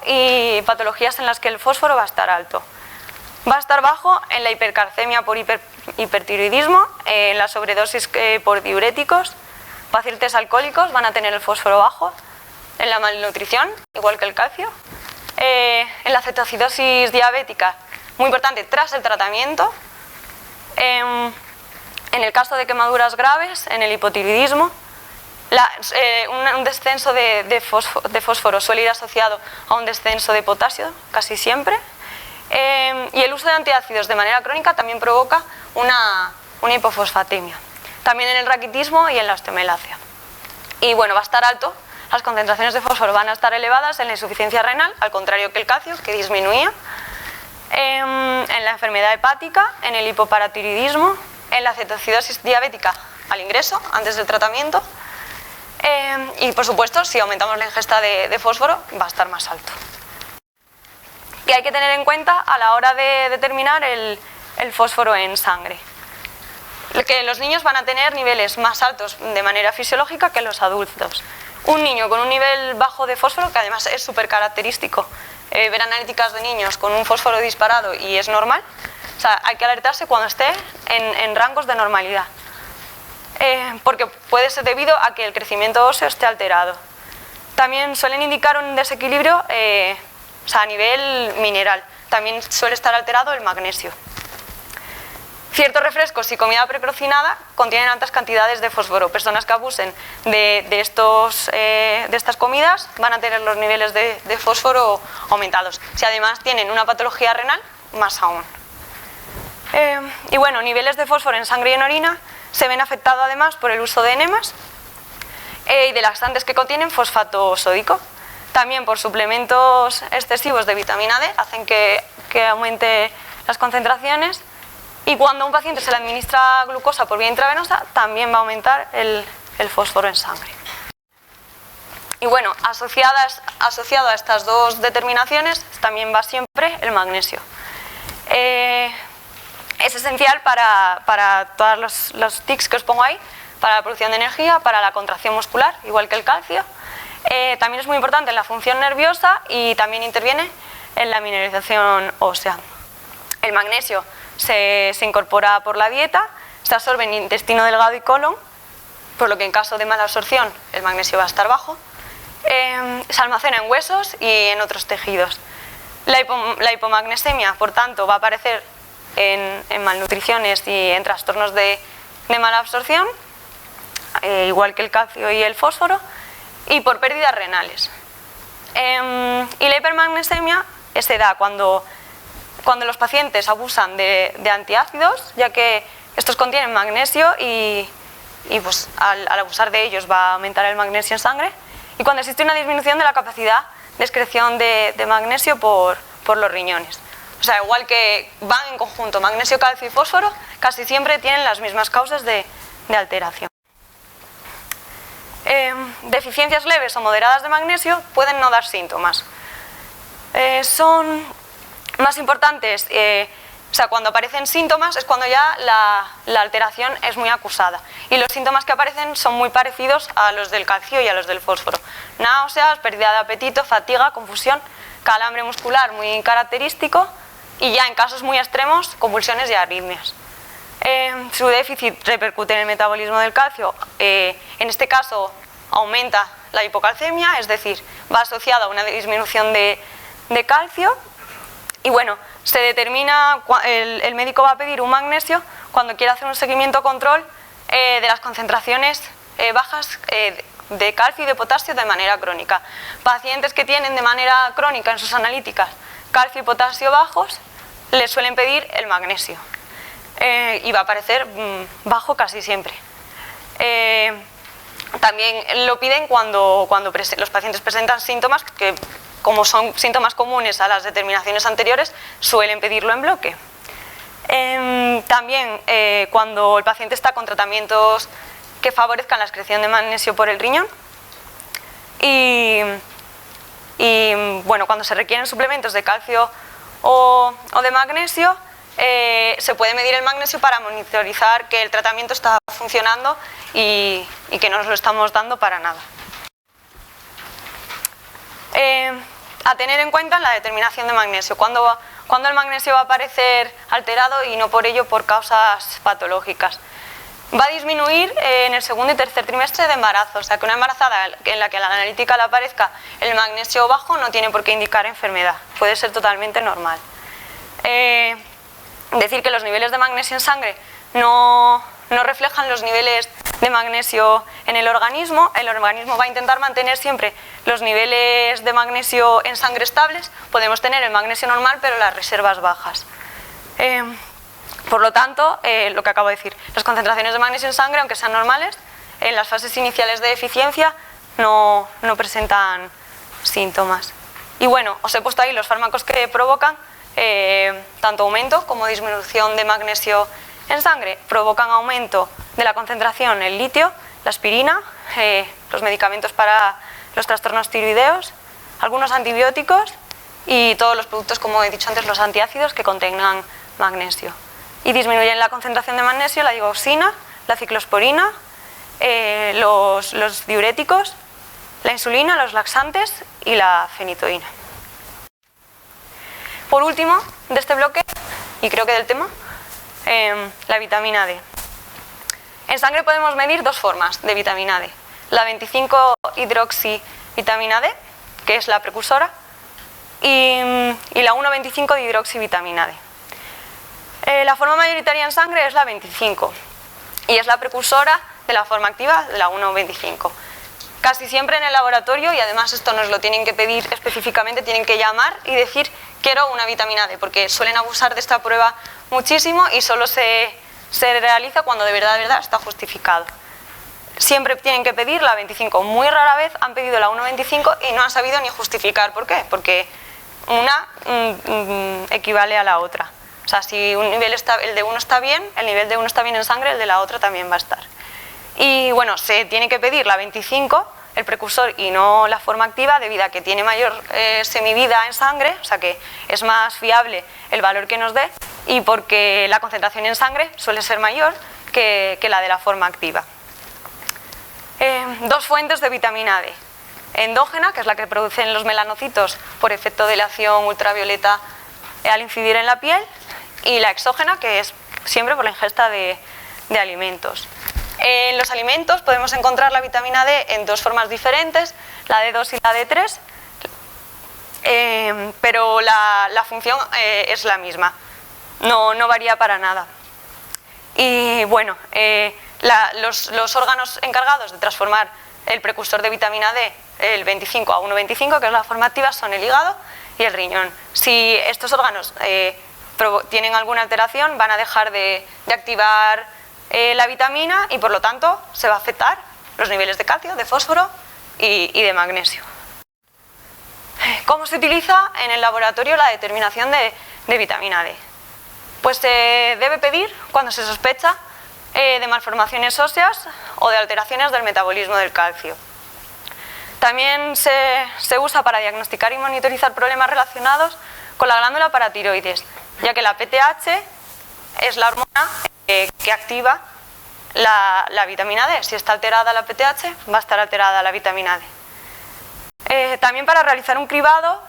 y patologías en las que el fósforo va a estar alto. Va a estar bajo en la hipercalcemia por hipertiroidismo, en la sobredosis por diuréticos, pacientes alcohólicos van a tener el fósforo bajo, en la malnutrición, igual que el calcio, en la cetoacidosis diabética, muy importante, tras el tratamiento, en el caso de quemaduras graves, en el hipotiroidismo, un descenso de fósforo suele ir asociado a un descenso de potasio, casi siempre, y el uso de antiácidos de manera crónica también provoca una hipofosfatemia, también en el raquitismo y en la osteomelacia. Y bueno, va a estar alto, las concentraciones de fósforo van a estar elevadas en la insuficiencia renal, al contrario que el calcio, que disminuía, en la enfermedad hepática, en el hipoparatiroidismo, en la cetoacidosis diabética al ingreso, antes del tratamiento, y por supuesto, si aumentamos la ingesta de fósforo, va a estar más alto. Y hay que tener en cuenta a la hora de determinar el fósforo en sangre, que los niños van a tener niveles más altos de manera fisiológica que los adultos. Un niño con un nivel bajo de fósforo, que además es súper característico, ver analíticas de niños con un fósforo disparado y es normal, o sea, hay que alertarse cuando esté en rangos de normalidad, porque puede ser debido a que el crecimiento óseo esté alterado. También suelen indicar un desequilibrio o sea, a nivel mineral, también suele estar alterado el magnesio. Ciertos refrescos y comida precocinada contienen altas cantidades de fósforo. Personas que abusen de estas comidas van a tener los niveles de fósforo aumentados. Si además tienen una patología renal, más aún. Y bueno, niveles de fósforo en sangre y en orina se ven afectados además por el uso de enemas y de laxantes que contienen fosfato sódico. También por suplementos excesivos de vitamina D hacen que aumente las concentraciones. Y cuando a un paciente se le administra glucosa por vía intravenosa, también va a aumentar el fósforo en sangre. Y bueno, asociado a estas dos determinaciones, también va siempre el magnesio. Es esencial para todos los tics que os pongo ahí, para la producción de energía, para la contracción muscular, igual que el calcio. También es muy importante en la función nerviosa y también interviene en la mineralización ósea. El magnesio se incorpora por la dieta, se absorbe en intestino delgado y colon, por lo que en caso de mala absorción el magnesio va a estar bajo, se almacena en huesos y en otros tejidos. La hipomagnesemia, por tanto, va a aparecer en malnutriciones y en trastornos de mala absorción, igual que el calcio y el fósforo, y por pérdidas renales. Y la hipermagnesemia se da cuando los pacientes abusan de antiácidos, ya que estos contienen magnesio y pues, al abusar de ellos va a aumentar el magnesio en sangre, y cuando existe una disminución de la capacidad de excreción de magnesio por los riñones. O sea, igual que van en conjunto magnesio, calcio y fósforo, casi siempre tienen las mismas causas de alteración. Deficiencias leves o moderadas de magnesio pueden no dar síntomas. Son más importantes, o sea, cuando aparecen síntomas es cuando ya la alteración es muy acusada. Y los síntomas que aparecen son muy parecidos a los del calcio y a los del fósforo. Náuseas, pérdida de apetito, fatiga, confusión, calambre muscular muy característico y ya en casos muy extremos, convulsiones y arritmias. Su déficit repercute en el metabolismo del calcio. En este caso aumenta la hipocalcemia, es decir, va asociada a una disminución de calcio. Y bueno, se determina, el médico va a pedir un magnesio cuando quiere hacer un seguimiento control de las concentraciones bajas de calcio y de potasio de manera crónica. Pacientes que tienen de manera crónica en sus analíticas calcio y potasio bajos, les suelen pedir el magnesio. Y va a aparecer bajo casi siempre. También lo piden cuando los pacientes presentan síntomas que, como son síntomas comunes a las determinaciones anteriores, suelen pedirlo en bloque. También cuando el paciente está con tratamientos que favorezcan la excreción de magnesio por el riñón y bueno, cuando se requieren suplementos de calcio o de magnesio, se puede medir el magnesio para monitorizar que el tratamiento está funcionando y que no nos lo estamos dando para nada. A tener en cuenta en la determinación de magnesio, cuando el magnesio va a aparecer alterado y no por ello por causas patológicas. Va a disminuir en el segundo y tercer trimestre de embarazo, o sea que una embarazada en la que a la analítica le aparezca el magnesio bajo no tiene por qué indicar enfermedad, puede ser totalmente normal. Decir que los niveles de magnesio en sangre no reflejan los niveles de magnesio en el organismo va a intentar mantener siempre los niveles de magnesio en sangre estables, podemos tener el magnesio normal pero las reservas bajas. Por lo tanto, lo que acabo de decir, las concentraciones de magnesio en sangre, aunque sean normales, en las fases iniciales de deficiencia no presentan síntomas. Y bueno, os he puesto ahí los fármacos que provocan tanto aumento como disminución de magnesio en sangre. Provocan aumento de la concentración en litio, la aspirina, los medicamentos para los trastornos tiroideos, algunos antibióticos y todos los productos, como he dicho antes, los antiácidos que contengan magnesio. Y disminuyen la concentración de magnesio la digoxina, la ciclosporina, los diuréticos, la insulina, los laxantes y la fenitoína. Por último, de este bloque, y creo que del tema, la vitamina D. En sangre podemos medir dos formas de vitamina D. La 25-hidroxivitamina D, que es la precursora, y la 1,25-dihidroxivitamina D. La forma mayoritaria en sangre es la 25 y es la precursora de la forma activa de la 1,25. Casi siempre en el laboratorio, y además esto nos lo tienen que pedir específicamente, tienen que llamar y decir quiero una vitamina D, porque suelen abusar de esta prueba muchísimo y solo se realiza cuando de verdad está justificado. Siempre tienen que pedir la 25, muy rara vez han pedido la 1,25 y no han sabido ni justificar. ¿Por qué? Porque una equivale a la otra. O sea, si un nivel el de uno está bien, el nivel de uno está bien en sangre, el de la otra también va a estar. Y bueno, se tiene que pedir la 25, el precursor, y no la forma activa, debido a que tiene mayor semivida en sangre, o sea que es más fiable el valor que nos dé, y porque la concentración en sangre suele ser mayor que la de la forma activa. Dos fuentes de vitamina D. Endógena, que es la que producen los melanocitos por efecto de la acción ultravioleta al incidir en la piel, y la exógena, que es siempre por la ingesta de alimentos. En los alimentos podemos encontrar la vitamina D en dos formas diferentes, la D2 y la D3. pero la función es la misma, no varía para nada. Y bueno, los órganos encargados de transformar el precursor de vitamina D, el 25 a 1,25, que es la forma activa, son el hígado y el riñón. Si estos órganos tienen alguna alteración, van a dejar de activar la vitamina y por lo tanto se va a afectar los niveles de calcio, de fósforo y de magnesio. ¿Cómo se utiliza en el laboratorio la determinación de vitamina D? Pues se debe pedir cuando se sospecha de malformaciones óseas o de alteraciones del metabolismo del calcio. También se usa para diagnosticar y monitorizar problemas relacionados con la glándula paratiroides, ya que la PTH es la hormona que activa la vitamina D. Si está alterada la PTH, va a estar alterada la vitamina D. También para realizar un cribado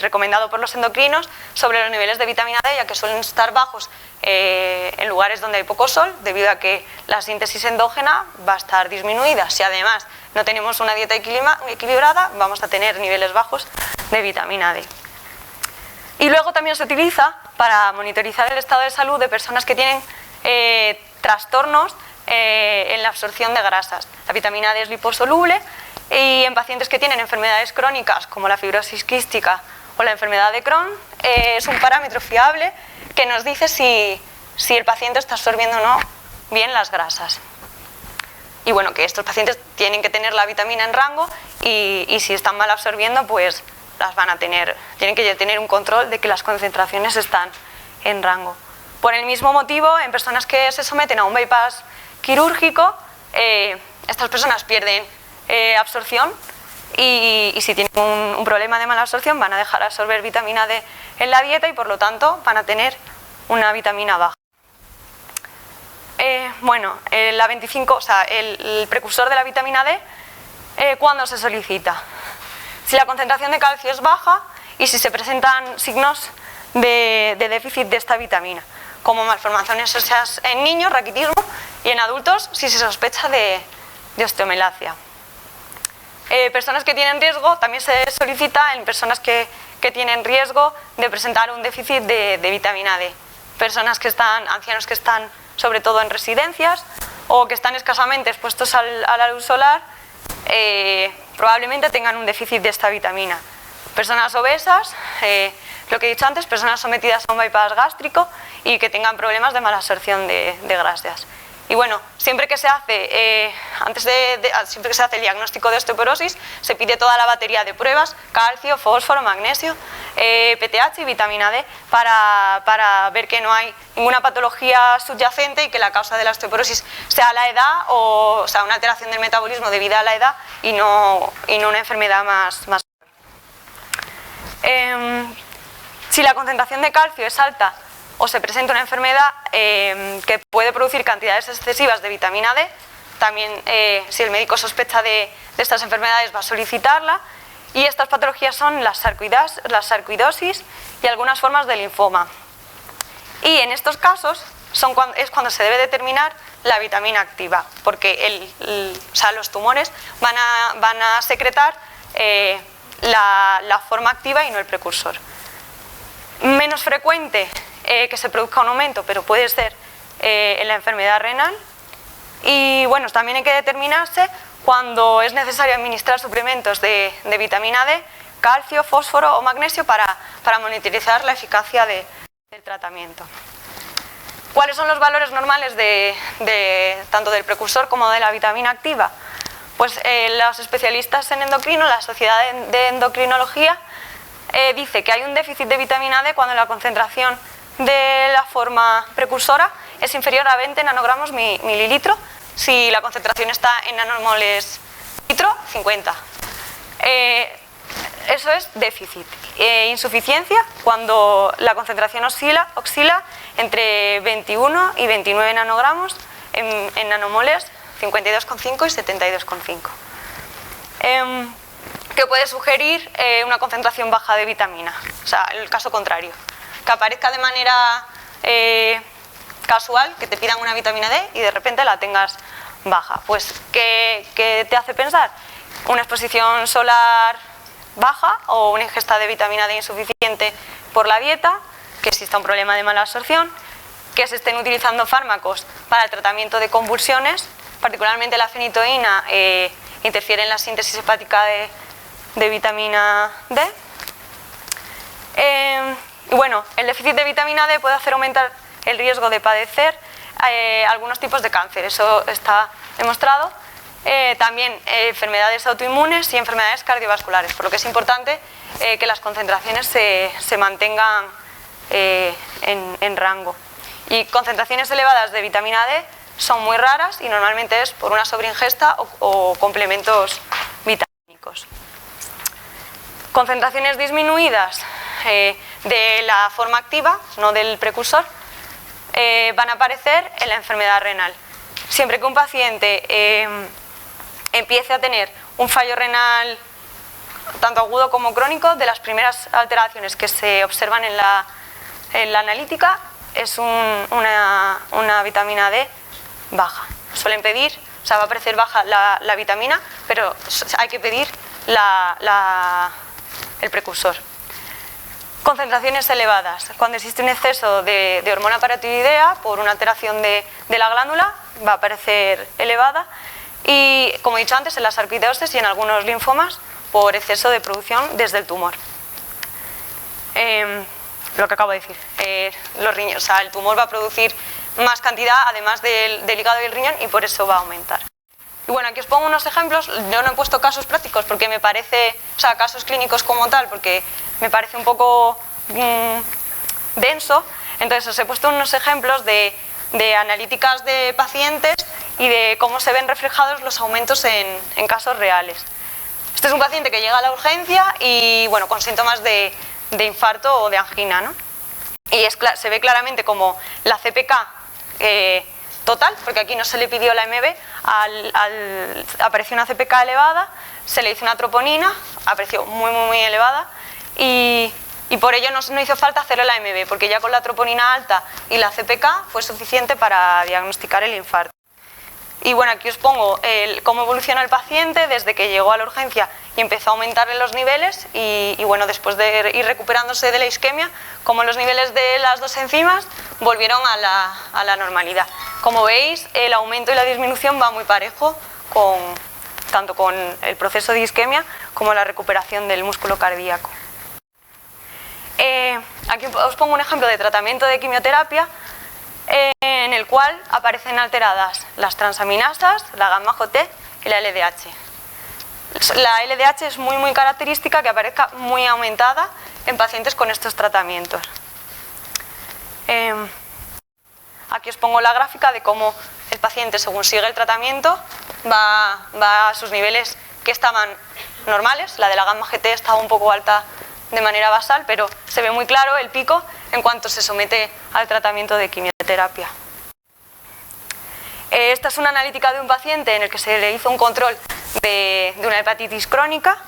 recomendado por los endocrinos sobre los niveles de vitamina D, ya que suelen estar bajos en lugares donde hay poco sol, debido a que la síntesis endógena va a estar disminuida. Si además no tenemos una dieta equilibrada, vamos a tener niveles bajos de vitamina D. Y luego también se utiliza para monitorizar el estado de salud de personas que tienen trastornos en la absorción de grasas. La vitamina D es liposoluble y en pacientes que tienen enfermedades crónicas como la fibrosis quística o la enfermedad de Crohn es un parámetro fiable que nos dice si el paciente está absorbiendo o no bien las grasas. Y bueno, que estos pacientes tienen que tener la vitamina en rango y si están mal absorbiendo, pues las van a tener, tienen que tener un control de que las concentraciones están en rango. Por el mismo motivo, en personas que se someten a un bypass quirúrgico, estas personas pierden absorción y si tienen un problema de mala absorción van a dejar de absorber vitamina D en la dieta y por lo tanto van a tener una vitamina baja. La 25, o sea, el precursor de la vitamina D, ¿cuándo se solicita? Si la concentración de calcio es baja y si se presentan signos de déficit de esta vitamina, como malformaciones óseas en niños, raquitismo, y en adultos si se sospecha de osteomelacia. Personas que tienen riesgo, también se solicita en personas que tienen riesgo de presentar un déficit de vitamina D. Personas que ancianos que están sobre todo en residencias o que están escasamente expuestos a la luz solar, probablemente tengan un déficit de esta vitamina. Personas obesas, lo que he dicho antes, personas sometidas a un bypass gástrico y que tengan problemas de mala absorción de grasas. Y bueno, siempre que se hace el diagnóstico de osteoporosis, se pide toda la batería de pruebas: calcio, fósforo, magnesio, PTH y vitamina D, para ver que no hay ninguna patología subyacente y que la causa de la osteoporosis sea la edad, o sea, una alteración del metabolismo debida a la edad y no una enfermedad más. Si la concentración de calcio es alta o se presenta una enfermedad que puede producir cantidades excesivas de vitamina D, también si el médico sospecha de estas enfermedades va a solicitarla, y estas patologías son la sarcoidosis y algunas formas de linfoma. Y en estos casos es cuando se debe determinar la vitamina activa, porque los tumores van a secretar la forma activa y no el precursor. Menos frecuente que se produzca un aumento, pero puede ser en la enfermedad renal. Y bueno, también hay que determinarse cuando es necesario administrar suplementos de vitamina D, calcio, fósforo o magnesio para monitorizar la eficacia del tratamiento. ¿Cuáles son los valores normales tanto del precursor como de la vitamina activa? Pues los especialistas en endocrino, la Sociedad de Endocrinología, dice que hay un déficit de vitamina D cuando la concentración de la forma precursora es inferior a 20 nanogramos mililitro. Si la concentración está en nanomoles litro, 50. Eso es déficit. Insuficiencia cuando la concentración oscila entre 21 y 29 nanogramos en nanomoles, 52,5 y 72,5. Que puede sugerir una concentración baja de vitamina, o sea, el caso contrario, que aparezca de manera casual, que te pidan una vitamina D y de repente la tengas baja. Pues, ¿qué te hace pensar? Una exposición solar baja o una ingesta de vitamina D insuficiente por la dieta, que exista un problema de mala absorción, que se estén utilizando fármacos para el tratamiento de convulsiones, particularmente la fenitoína interfiere en la síntesis hepática de vitamina D. Y bueno, el déficit de vitamina D puede hacer aumentar el riesgo de padecer algunos tipos de cáncer, eso está demostrado. También enfermedades autoinmunes y enfermedades cardiovasculares, por lo que es importante que las concentraciones se mantengan en rango. Y concentraciones elevadas de vitamina D son muy raras y normalmente es por una sobreingesta o complementos vitamínicos. Concentraciones disminuidas de la forma activa, no del precursor, van a aparecer en la enfermedad renal. Siempre que un paciente empiece a tener un fallo renal tanto agudo como crónico, de las primeras alteraciones que se observan en la analítica es una vitamina D baja. Suelen pedir, o sea, va a aparecer baja la vitamina, pero hay que pedir el precursor. Concentraciones elevadas. Cuando existe un exceso de hormona paratiroidea por una alteración de la glándula, va a aparecer elevada. Y, como he dicho antes, en la sarcoidosis y en algunos linfomas por exceso de producción desde el tumor. Lo que acabo de decir, los riñones, o sea, el tumor va a producir más cantidad además del hígado y el riñón y por eso va a aumentar. Y bueno, aquí os pongo unos ejemplos. Yo no he puesto casos prácticos porque me parece, o sea, casos clínicos como tal, porque me parece un poco denso. Entonces os he puesto unos ejemplos de analíticas de pacientes y de cómo se ven reflejados los aumentos en casos reales. Este es un paciente que llega a la urgencia y bueno, con síntomas de infarto o de angina, ¿no? Y se ve claramente como la CPK total, porque aquí no se le pidió la MB, apareció una CPK elevada, se le hizo una troponina, apareció muy elevada y por ello no hizo falta hacerle la MB, porque ya con la troponina alta y la CPK fue suficiente para diagnosticar el infarto. Y bueno, aquí os pongo cómo evoluciona el paciente desde que llegó a la urgencia y empezó a aumentarle los niveles y bueno, después de ir recuperándose de la isquemia, cómo los niveles de las dos enzimas volvieron a la normalidad. Como veis, el aumento y la disminución va muy parejo tanto con el proceso de isquemia como la recuperación del músculo cardíaco. Aquí os pongo un ejemplo de tratamiento de quimioterapia en el cual aparecen alteradas las transaminasas, la gamma-GT y la LDH. La LDH es muy característica que aparezca muy aumentada en pacientes con estos tratamientos. Aquí os pongo la gráfica de cómo el paciente, según sigue el tratamiento, va a sus niveles que estaban normales. La de la gamma-GT estaba un poco alta de manera basal, pero se ve muy claro el pico en cuanto se somete al tratamiento de quimioterapia. Esta es una analítica de un paciente en el que se le hizo un control de una hepatitis crónica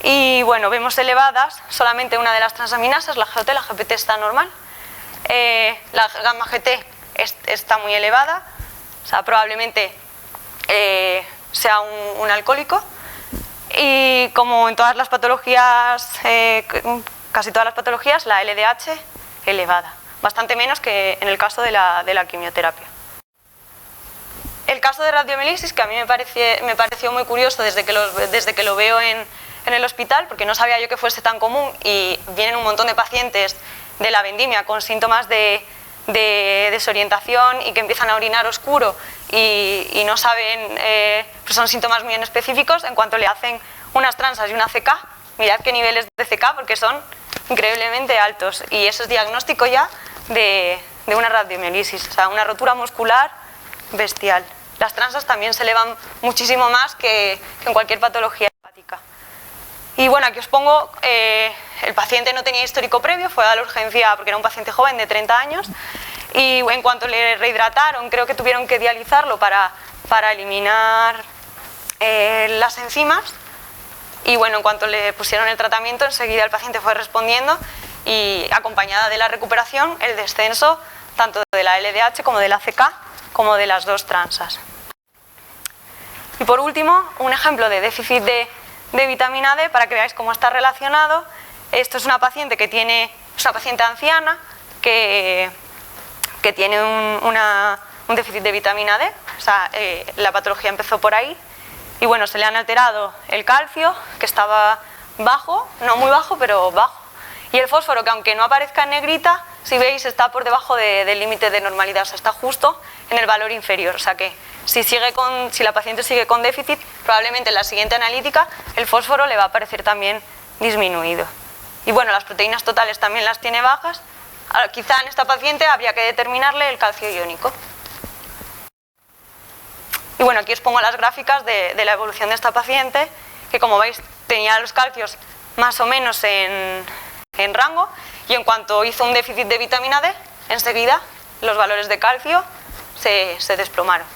y bueno, vemos elevadas solamente una de las transaminasas, la GOT, la GPT está normal, la gamma GT está muy elevada, o sea, probablemente sea un alcohólico. Y como en todas las patologías, casi todas las patologías, la LDH elevada, bastante menos que en el caso de la quimioterapia. El caso de radiomielitis, que a mí me pareció muy curioso desde que lo veo en el hospital, porque no sabía yo que fuese tan común y vienen un montón de pacientes de la vendimia con síntomas de desorientación y que empiezan a orinar oscuro y no saben, pues son síntomas muy específicos. En cuanto le hacen unas transas y una CK, mirad qué niveles de CK porque son increíblemente altos y eso es diagnóstico ya de una radiomielitis, o sea, una rotura muscular bestial. Las transas también se elevan muchísimo más que en cualquier patología hepática. Y bueno, aquí os pongo, el paciente no tenía histórico previo, fue a la urgencia porque era un paciente joven de 30 años y en cuanto le rehidrataron, creo que tuvieron que dializarlo para eliminar las enzimas y bueno, en cuanto le pusieron el tratamiento, enseguida el paciente fue respondiendo y acompañada de la recuperación, el descenso tanto de la LDH como de la CK como de las dos transas. Y por último, un ejemplo de déficit de vitamina D para que veáis cómo está relacionado. Esto es una paciente que tiene, es una paciente anciana que tiene un déficit de vitamina D, o sea, la patología empezó por ahí, y bueno, se le han alterado el calcio, que estaba bajo, no muy bajo, pero bajo, y el fósforo, que aunque no aparezca en negrita, si veis está por debajo del límite de normalidad, o sea, está justo en el valor inferior, o sea que si la paciente sigue con déficit, probablemente en la siguiente analítica el fósforo le va a aparecer también disminuido. Y bueno, las proteínas totales también las tiene bajas. Quizá en esta paciente habría que determinarle el calcio iónico. Y bueno, aquí os pongo las gráficas de la evolución de esta paciente, que como veis tenía los calcios más o menos en rango, y en cuanto hizo un déficit de vitamina D, enseguida los valores de calcio se desplomaron.